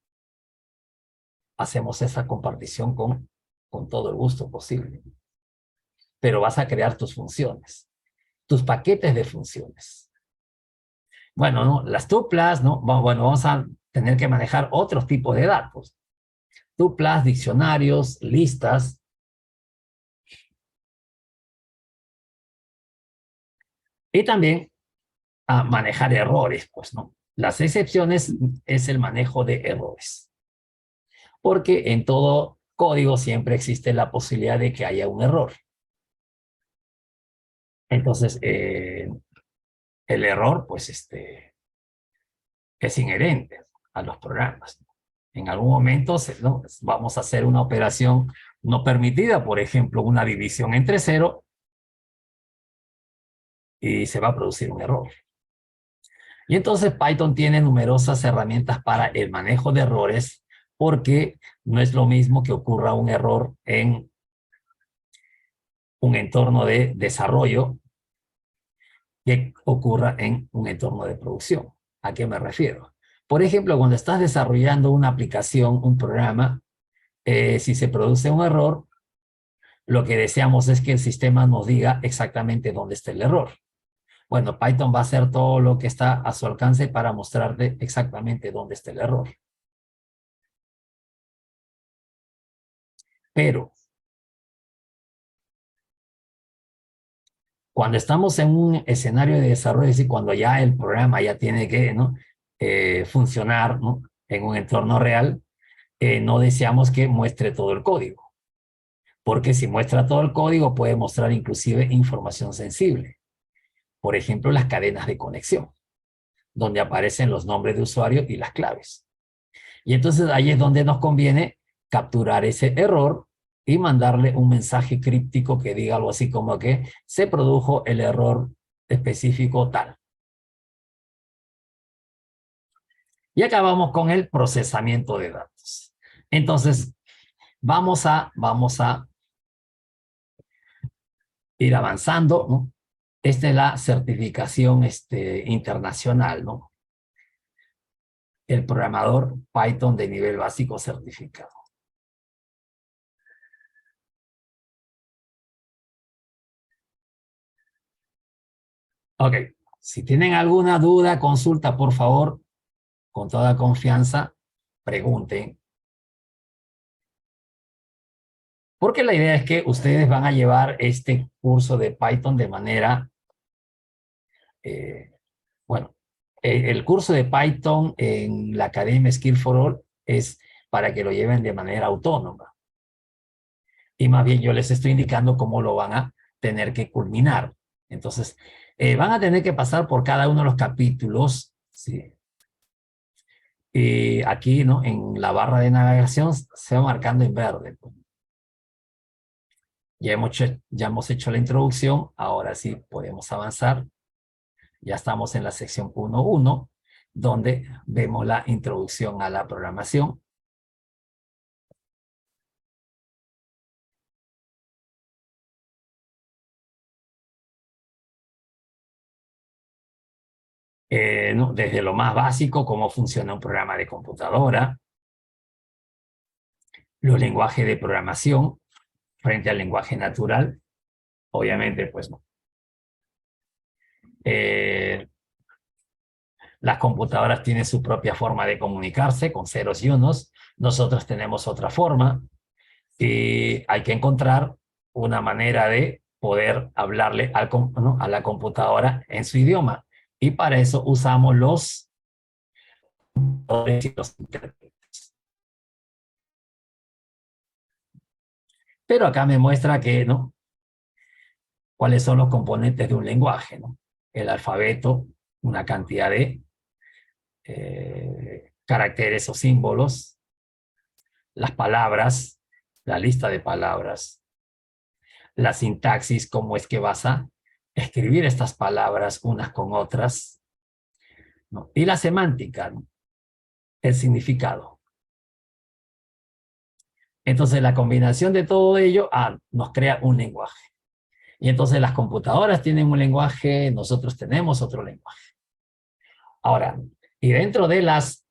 hacemos esa compartición con todo el gusto posible. pero vas a crear tus funciones, tus paquetes de funciones. Bueno, ¿no? Las tuplas, ¿no? Bueno, vamos a tener que manejar otros tipos de datos. Tuplas, diccionarios, listas. Y también a manejar errores, pues, ¿no? Las excepciones es el manejo de errores. Porque en todo código siempre existe la posibilidad de que haya un error. Entonces, el error, pues, es inherente a los programas. En algún momento, ¿no? Vamos a hacer una operación no permitida, por ejemplo, una división entre cero, y se va a producir un error. Y entonces Python tiene numerosas herramientas para el manejo de errores, porque no es lo mismo que ocurra un error en un entorno de desarrollo que ocurra en un entorno de producción. ¿A qué me refiero? Por ejemplo, cuando estás desarrollando una aplicación, un programa, si se produce un error, lo que deseamos es que el sistema nos diga exactamente dónde está el error. Bueno, Python va a hacer todo lo que está a su alcance para mostrarte exactamente dónde está el error. Pero cuando estamos en un escenario de desarrollo, es decir, cuando ya el programa ya tiene que, ¿no? Funcionar, ¿no? En un entorno real, no deseamos que muestre todo el código. Porque si muestra todo el código, puede mostrar inclusive información sensible. Por ejemplo, las cadenas de conexión, donde aparecen los nombres de usuario y las claves. Y entonces ahí es donde nos conviene capturar ese error y mandarle un mensaje críptico que diga algo así como que se produjo el error específico tal. Y acabamos con el procesamiento de datos. Entonces, vamos a ir avanzando, ¿no? Esta es la certificación internacional, ¿no? El programador Python de nivel básico certificado. Ok, si tienen alguna duda, consulta, por favor, con toda confianza, pregunten. Porque la idea es que ustedes van a llevar este curso de Python de manera, bueno, el curso de Python en la Academia Skill for All es para que lo lleven de manera autónoma. Y más bien yo les estoy indicando cómo lo van a tener que culminar. Entonces, van a tener que pasar por cada uno de los capítulos, ¿sí? Aquí, ¿no? En la barra de navegación se va marcando en verde. Ya hemos hecho la introducción, ahora sí podemos avanzar. Ya estamos en la sección 1.1, donde vemos la introducción a la programación. ¿No? Desde lo más básico, cómo funciona un programa de computadora, los lenguajes de programación frente al lenguaje natural, obviamente, pues no. Las computadoras tienen su propia forma de comunicarse con ceros y unos, nosotros tenemos otra forma, y hay que encontrar una manera de poder hablarle ¿no? a la computadora en su idioma. Y para eso usamos los intérpretes. Pero acá me muestra que, ¿no? ¿Cuáles son los componentes de un lenguaje, ¿no? El alfabeto, una cantidad de caracteres o símbolos, las palabras, la lista de palabras, la sintaxis, cómo es que vas a escribir estas palabras unas con otras, ¿no? Y la semántica, ¿no? El significado. Entonces la combinación de todo ello nos crea un lenguaje. Y entonces las computadoras tienen un lenguaje, nosotros tenemos otro lenguaje. Ahora, y dentro de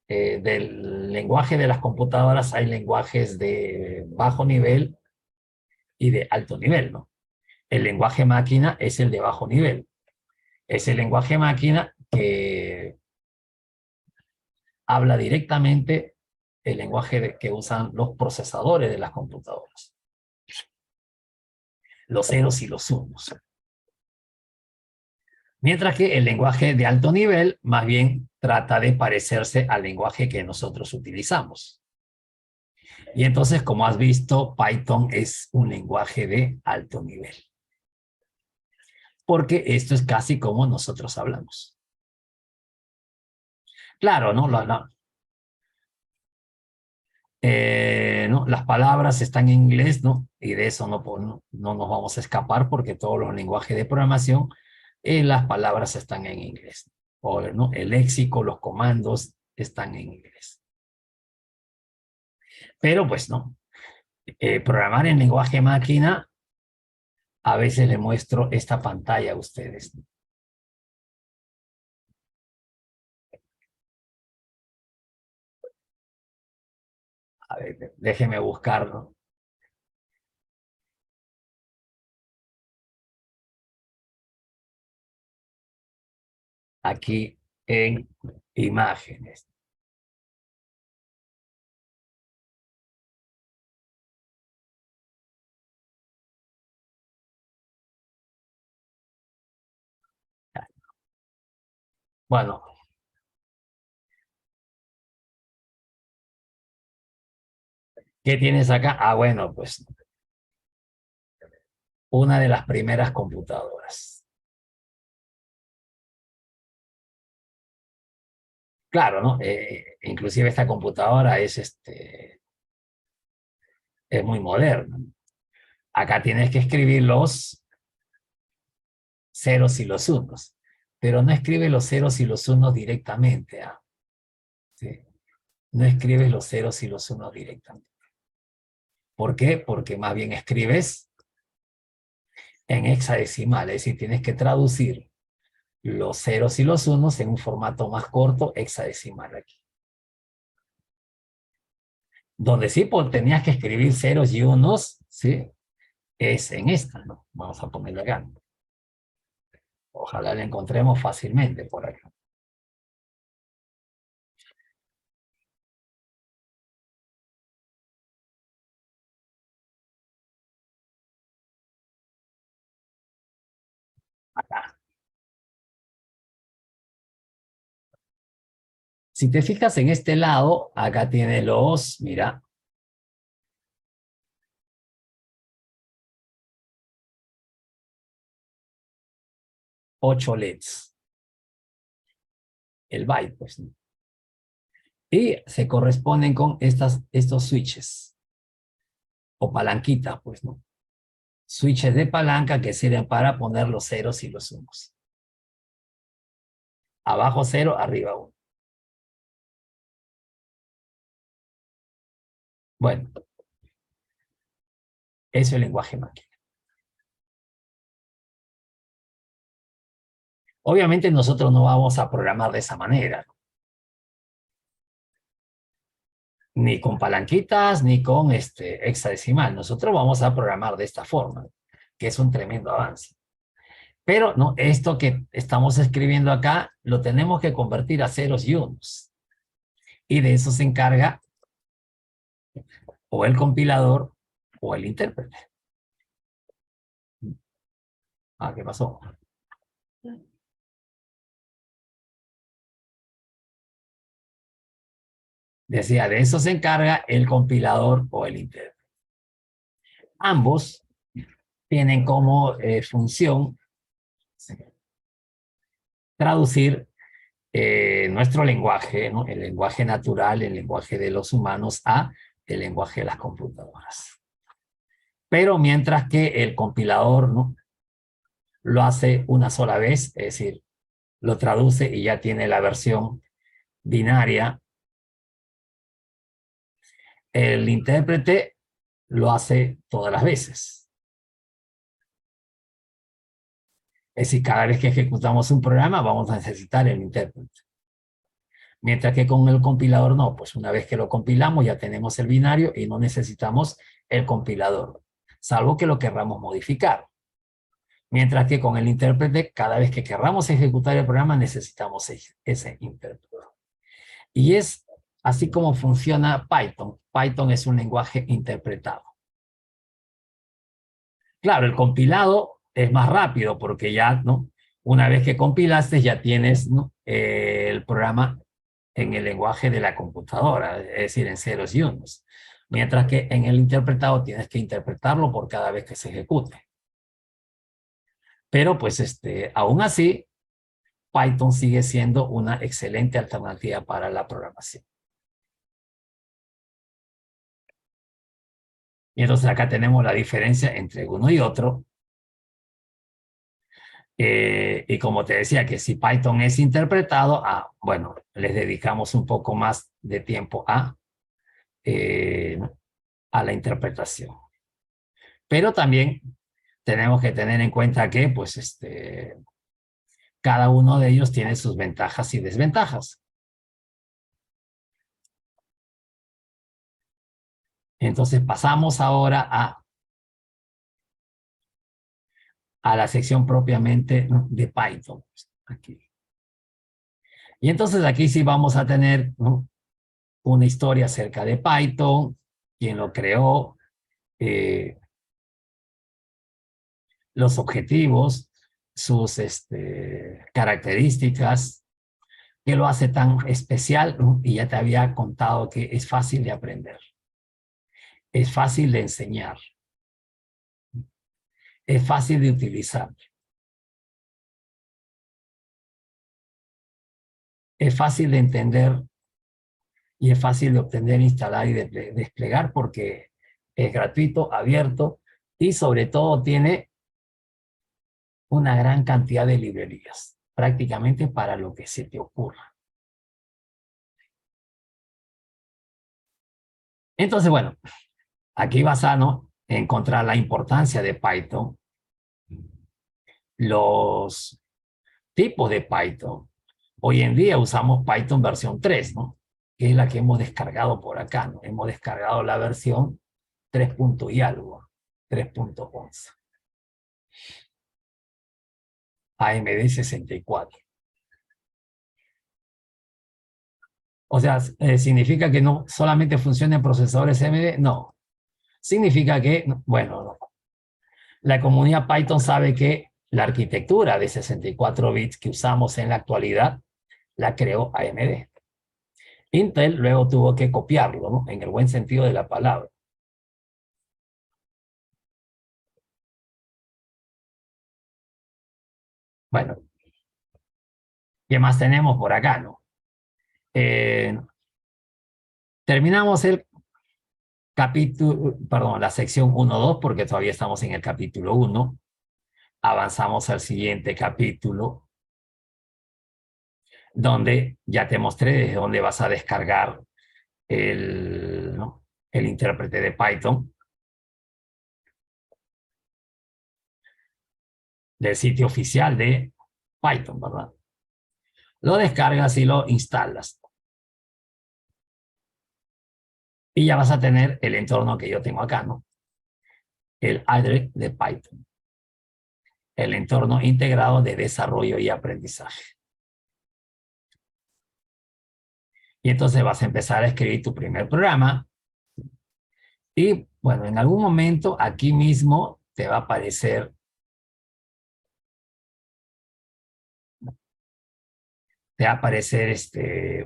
del lenguaje de las computadoras hay lenguajes de bajo nivel y de alto nivel, ¿no? El lenguaje máquina es el de bajo nivel. Es el lenguaje máquina que habla directamente el lenguaje que usan los procesadores de las computadoras. Los ceros y los unos. Mientras que el lenguaje de alto nivel más bien trata de parecerse al lenguaje que nosotros utilizamos. Y entonces, como has visto, Python es un lenguaje de alto nivel. Porque esto es casi como nosotros hablamos. Claro, ¿no? ¿No? Las palabras están en inglés, ¿no? Y de eso no nos vamos a escapar porque todos los lenguajes de programación, las palabras están en inglés. O, ¿no? El léxico, los comandos están en inglés. Pero pues no. Programar en lenguaje máquina, a veces le muestro esta pantalla a ustedes. A ver, déjenme buscarlo. Aquí en imágenes. Bueno, ¿qué tienes acá? Ah, bueno, pues una de las primeras computadoras. Claro, ¿no? Inclusive esta computadora es muy moderna. Acá tienes que escribir los ceros y los unos, pero no escribe los ceros y los unos directamente. ¿Ah? ¿Sí? No escribes los ceros y los unos directamente. ¿Por qué? Porque más bien escribes en hexadecimal, es decir, tienes que traducir los ceros y los unos en un formato más corto, hexadecimal aquí. Donde sí pues, tenías que escribir ceros y unos, ¿sí? Es en esta, ¿no? Vamos a ponerle acá. Ojalá la encontremos fácilmente por acá. Acá. Si te fijas en este lado, acá tiene los, mira, 8 LEDs. El byte, pues. ¿No? Y se corresponden con estos switches. O palanquitas, pues, ¿no? Switches de palanca que sirven para poner los ceros y los unos. Abajo 0, arriba 1. Bueno, eso es el lenguaje máquina. Obviamente nosotros no vamos a programar de esa manera, ¿no? Ni con palanquitas, ni con hexadecimal. Nosotros vamos a programar de esta forma, que es un tremendo avance. Pero no, esto que estamos escribiendo acá lo tenemos que convertir a ceros y unos. Y de eso se encarga o el compilador o el intérprete. Ah, ¿qué pasó? Decía, de eso se encarga el compilador o el intérprete. Ambos tienen como función traducir nuestro lenguaje, ¿no? El lenguaje natural, el lenguaje de los humanos a el lenguaje de las computadoras. Pero mientras que el compilador, ¿no? Lo hace una sola vez, es decir, lo traduce y ya tiene la versión binaria. El intérprete lo hace todas las veces. Es decir, cada vez que ejecutamos un programa vamos a necesitar el intérprete. Mientras que con el compilador no, pues una vez que lo compilamos ya tenemos el binario y no necesitamos el compilador, salvo que lo querramos modificar. Mientras que con el intérprete, cada vez que querramos ejecutar el programa, necesitamos ese intérprete. Y es así como funciona Python. Python es un lenguaje interpretado. Claro, el compilado es más rápido porque ya, ¿no? Una vez que compilaste, ya tienes, ¿no? El programa en el lenguaje de la computadora, es decir, en ceros y unos. Mientras que en el interpretado tienes que interpretarlo por cada vez que se ejecute. Pero pues aún así, Python sigue siendo una excelente alternativa para la programación. Y entonces acá tenemos la diferencia entre uno y otro. Y como te decía que si Python es interpretado, bueno, les dedicamos un poco más de tiempo a la interpretación. Pero también tenemos que tener en cuenta que pues cada uno de ellos tiene sus ventajas y desventajas. Entonces pasamos ahora a la sección propiamente, ¿no?, de Python. Aquí. Y entonces aquí sí vamos a tener, ¿no?, una historia acerca de Python, quién lo creó, los objetivos, sus características, qué lo hace tan especial, ¿no? Y ya te había contado que es fácil de aprender, es fácil de enseñar, es fácil de utilizar, es fácil de entender y es fácil de obtener, instalar y desplegar porque es gratuito, abierto y sobre todo tiene una gran cantidad de librerías, prácticamente para lo que se te ocurra. Entonces, bueno, aquí vas a, ¿no?, encontrar la importancia de Python, los tipos de Python. Hoy en día usamos Python versión 3, ¿no?, que es la que hemos descargado por acá, ¿no? Hemos descargado la versión 3 punto y algo, 3.11. AMD 64. O sea, ¿significa que no solamente funcionan procesadores AMD? No. Significa que, bueno, la comunidad Python sabe que la arquitectura de 64 bits que usamos en la actualidad la creó AMD. Intel luego tuvo que copiarlo, ¿no?, en el buen sentido de la palabra. Bueno, ¿qué más tenemos por acá, no? Eh, terminamos el capítulo, perdón, la sección 1.2 porque todavía estamos en el capítulo 1. Avanzamos al siguiente capítulo, donde ya te mostré desde dónde vas a descargar ¿no?, el intérprete de Python del sitio oficial de Python, ¿verdad? Lo descargas y lo instalas. Y ya vas a tener el entorno que yo tengo acá, ¿no? El IDLE de Python. El entorno integrado de desarrollo y aprendizaje. Y entonces vas a empezar a escribir tu primer programa. Y bueno, en algún momento aquí mismo te va a aparecer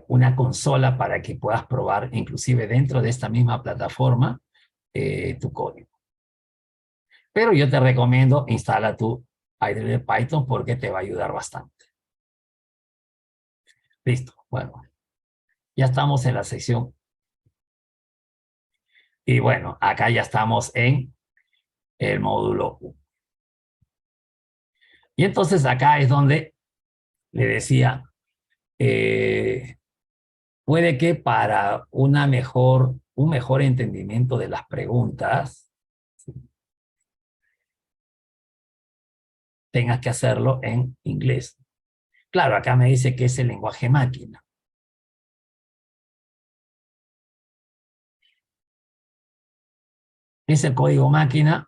una consola para que puedas probar, inclusive dentro de esta misma plataforma, tu código. Pero yo te recomiendo instala tu IDLE Python porque te va a ayudar bastante. Listo. Bueno, ya estamos en la sección. Y bueno, acá ya estamos en el módulo 1. Y entonces acá es donde le decía, puede que para un mejor entendimiento de las preguntas, tengas que hacerlo en inglés. Claro, acá me dice que es el lenguaje máquina. Es el código máquina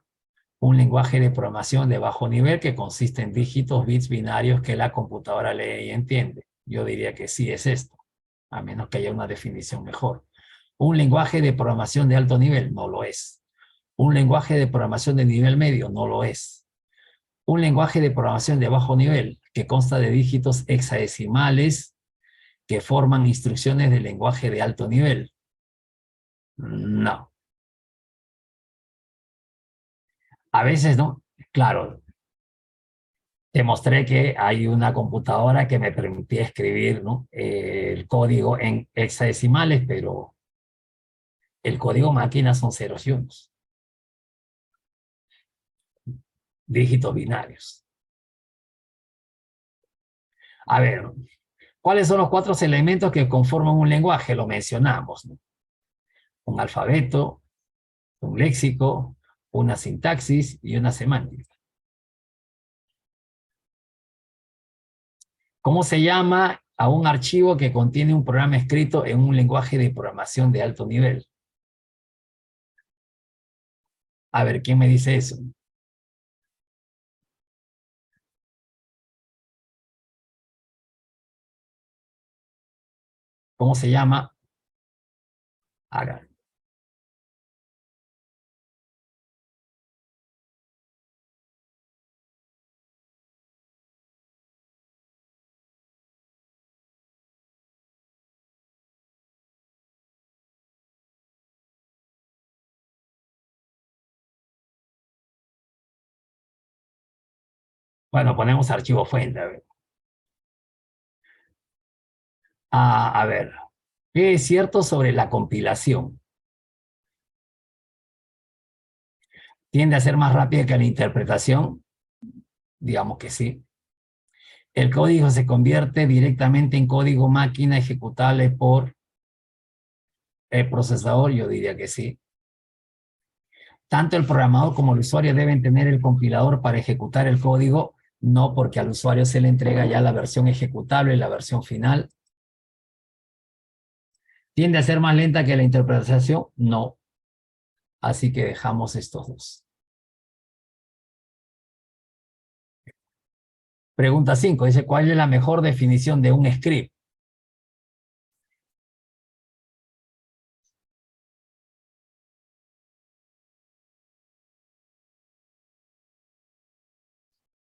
Un lenguaje de programación de bajo nivel que consiste en dígitos, bits binarios que la computadora lee y entiende. Yo diría que sí es esto, a menos que haya una definición mejor. Un lenguaje de programación de alto nivel no lo es. Un lenguaje de programación de nivel medio no lo es. Un lenguaje de programación de bajo nivel que consta de dígitos hexadecimales que forman instrucciones de lenguaje de alto nivel. No. A veces no. Claro, demostré que hay una computadora que me permitía escribir, ¿no? El código en hexadecimales, pero el código máquina son ceros y unos, dígitos binarios. A ver, ¿cuáles son los 4 elementos que conforman un lenguaje? Lo mencionamos, ¿no? Un alfabeto, un léxico, una sintaxis y una semántica. ¿Cómo se llama a un archivo que contiene un programa escrito en un lenguaje de programación de alto nivel? A ver, ¿quién me dice eso? ¿Cómo se llama? Haga. Bueno, ponemos archivo fuente. A ver. A ver, ¿qué es cierto sobre la compilación? ¿Tiende a ser más rápida que la interpretación? Digamos que sí. El código se convierte directamente en código máquina ejecutable por el procesador, yo diría que sí. Tanto el programador como el usuario deben tener el compilador para ejecutar el código, no porque al usuario se le entrega ya la versión ejecutable, la versión final. ¿Tiende a ser más lenta que la interpretación? No. Así que dejamos estos dos. Pregunta 5. Dice, ¿cuál es la mejor definición de un script?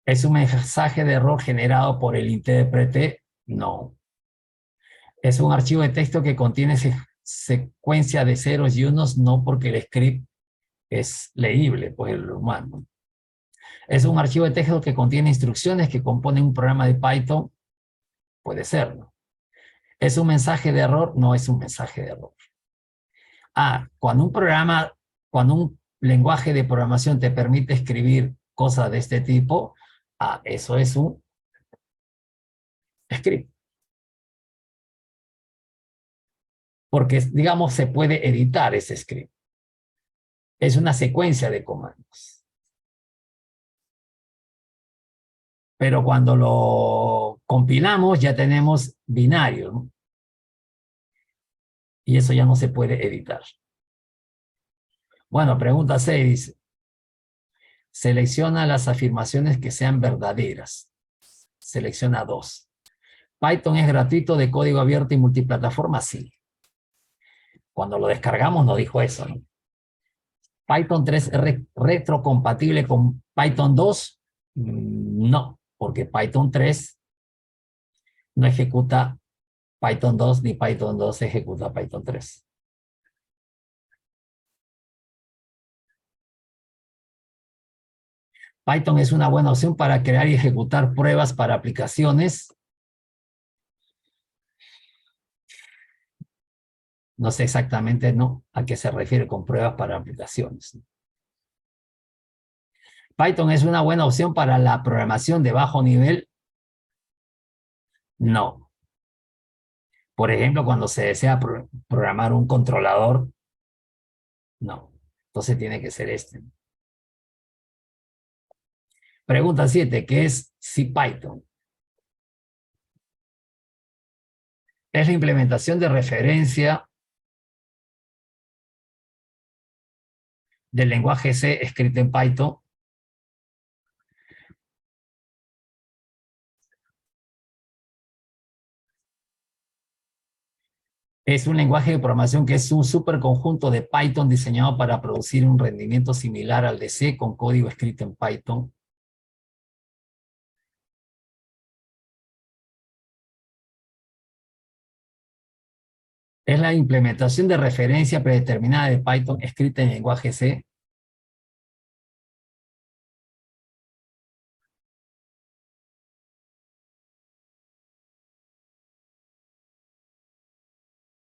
¿Es un mensaje de error generado por el intérprete? No. ¿Es un archivo de texto que contiene secuencia de ceros y unos? No, porque el script es leíble por el humano. ¿Es un archivo de texto que contiene instrucciones que componen un programa de Python? Puede serlo. ¿Es un mensaje de error? No es un mensaje de error. Cuando un lenguaje de programación te permite escribir cosas de este tipo, eso es un script. Porque, digamos, se puede editar ese script. Es una secuencia de comandos. Pero cuando lo compilamos ya tenemos binario, ¿no? Y eso ya no se puede editar. Bueno, pregunta 6. Selecciona las afirmaciones que sean verdaderas. Selecciona 2. ¿Python es gratuito, de código abierto y multiplataforma? Sí. Cuando lo descargamos nos dijo eso, ¿no? ¿Python 3 es retrocompatible con Python 2? No, porque Python 3 no ejecuta Python 2 ni Python 2 ejecuta Python 3. Python es una buena opción para crear y ejecutar pruebas para aplicaciones. No sé exactamente, ¿no?, a qué se refiere con pruebas para aplicaciones. Python es una buena opción para la programación de bajo nivel. No. Por ejemplo, cuando se desea programar un controlador, no. Entonces tiene que ser este. Pregunta 7. ¿Qué es CPython? Es la implementación de referencia del lenguaje C escrito en Python. Es un lenguaje de programación que es un superconjunto de Python diseñado para producir un rendimiento similar al de C con código escrito en Python. Es la implementación de referencia predeterminada de Python escrita en lenguaje C.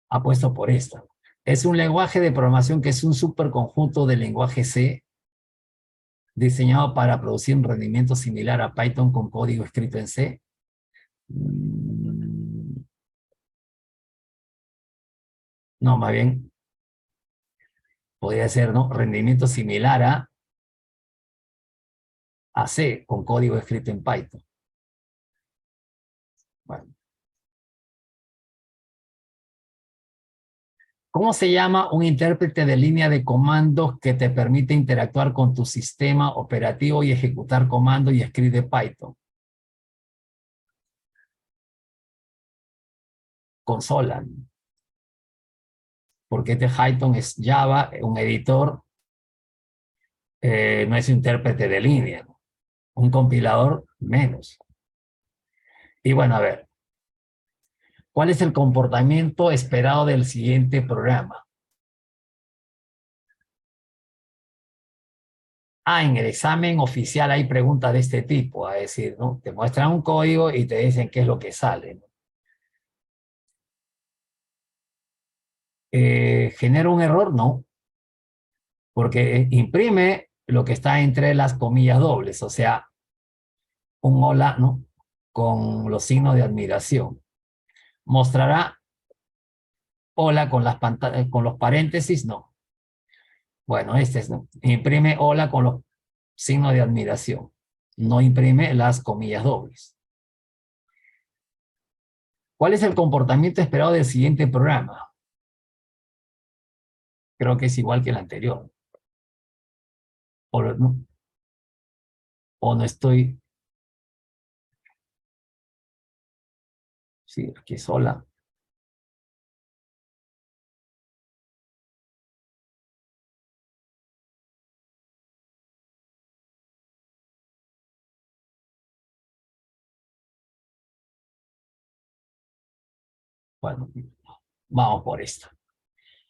Apuesto por esta. Es un lenguaje de programación que es un superconjunto del lenguaje C diseñado para producir un rendimiento similar a Python con código escrito en C. No, más bien podría ser, ¿no? Rendimiento similar a C con código escrito en Python. Bueno. ¿Cómo se llama un intérprete de línea de comandos que te permite interactuar con tu sistema operativo y ejecutar comandos y scripts de Python? Consola. Porque este Python es Java, un editor, no es un intérprete de línea. Un compilador, menos. Y bueno, a ver, ¿cuál es el comportamiento esperado del siguiente programa? En el examen oficial hay preguntas de este tipo, es decir, ¿no? Te muestran un código y te dicen qué es lo que sale, ¿no? ¿Genera un error? No, porque imprime lo que está entre las comillas dobles, o sea, un hola, ¿no? Con los signos de admiración. ¿Mostrará hola con con los paréntesis? No. Bueno, este es, ¿no? Imprime hola con los signos de admiración. No imprime las comillas dobles. ¿Cuál es el comportamiento esperado del siguiente programa? Creo que es igual que el anterior. No, o no estoy... Sí, aquí es hola. Bueno, vamos por esto.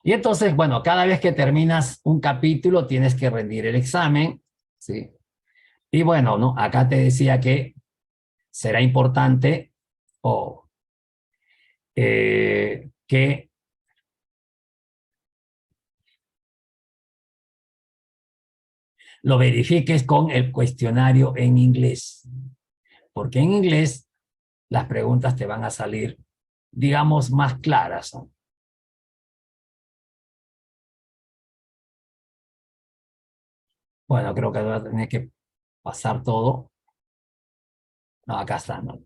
Y entonces, bueno, cada vez que terminas un capítulo tienes que rendir el examen, ¿sí? Y bueno, ¿no? Acá te decía que será importante o que lo verifiques con el cuestionario en inglés, porque en inglés las preguntas te van a salir, digamos, más claras, ¿no? Bueno, creo que voy a tener que pasar todo. No, acá está, ¿no?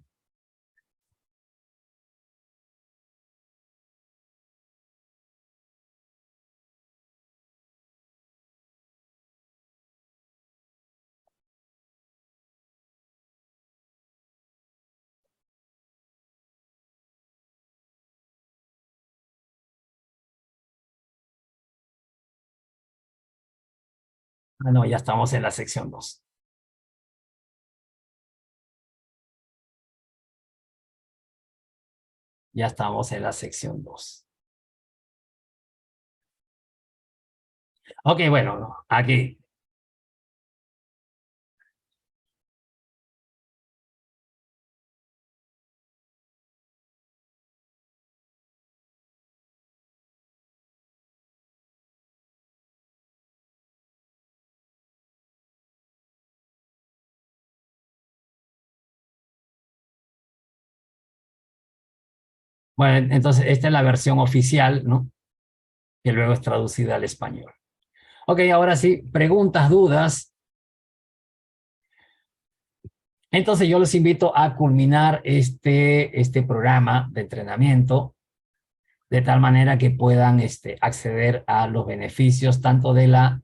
No, ya estamos en la sección 2. Ya estamos en la sección 2. Ok, bueno, no, aquí. Bueno, entonces esta es la versión oficial, ¿no? Que luego es traducida al español. Ok, ahora sí, preguntas, dudas. Entonces yo los invito a culminar este programa de entrenamiento de tal manera que puedan acceder a los beneficios tanto de la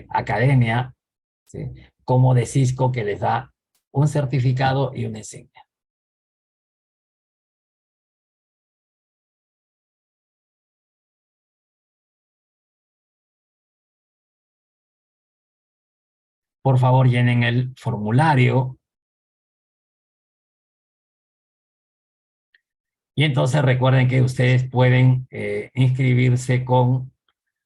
academia, ¿sí? Como de Cisco, que les da un certificado y una insignia. Por favor, llenen el formulario. Y entonces recuerden que ustedes pueden inscribirse con,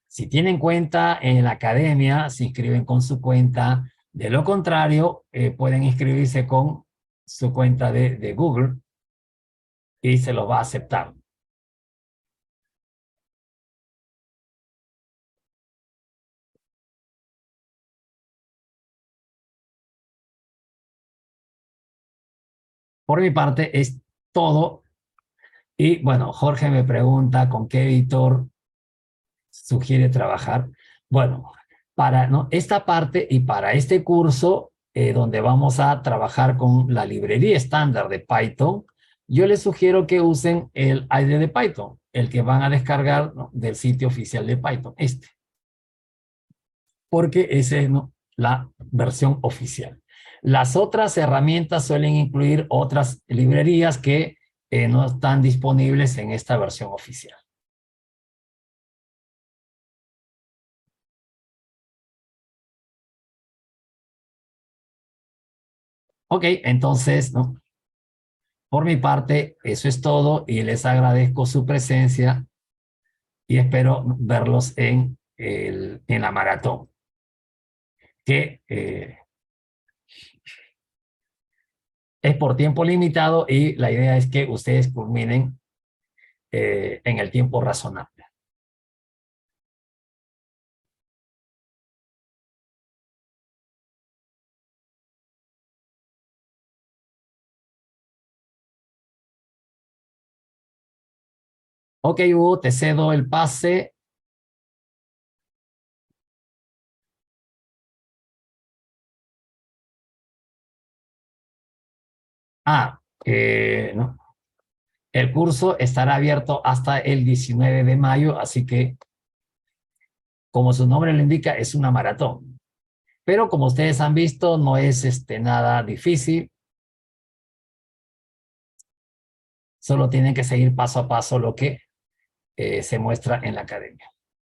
si tienen cuenta en la academia, se inscriben con su cuenta. De lo contrario, pueden inscribirse con su cuenta de Google y se los va a aceptar. Por mi parte es todo. Y bueno, Jorge me pregunta con qué editor sugiere trabajar. Bueno, para ¿no? esta parte y para este curso, donde vamos a trabajar con la librería estándar de Python, yo les sugiero que usen el IDE de Python, el que van a descargar, ¿no? del sitio oficial de Python, porque esa es, ¿no? la versión oficial. Las otras herramientas suelen incluir otras librerías que no están disponibles en esta versión oficial. Ok, entonces, ¿no? Por mi parte, eso es todo y les agradezco su presencia y espero verlos en la maratón, que es por tiempo limitado y la idea es que ustedes culminen en el tiempo razonable. Ok, Hugo, te cedo el pase. No. El curso estará abierto hasta el 19 de mayo, así que, como su nombre lo indica, es una maratón. Pero como ustedes han visto, no es nada difícil. Solo tienen que seguir paso a paso lo que se muestra en la academia.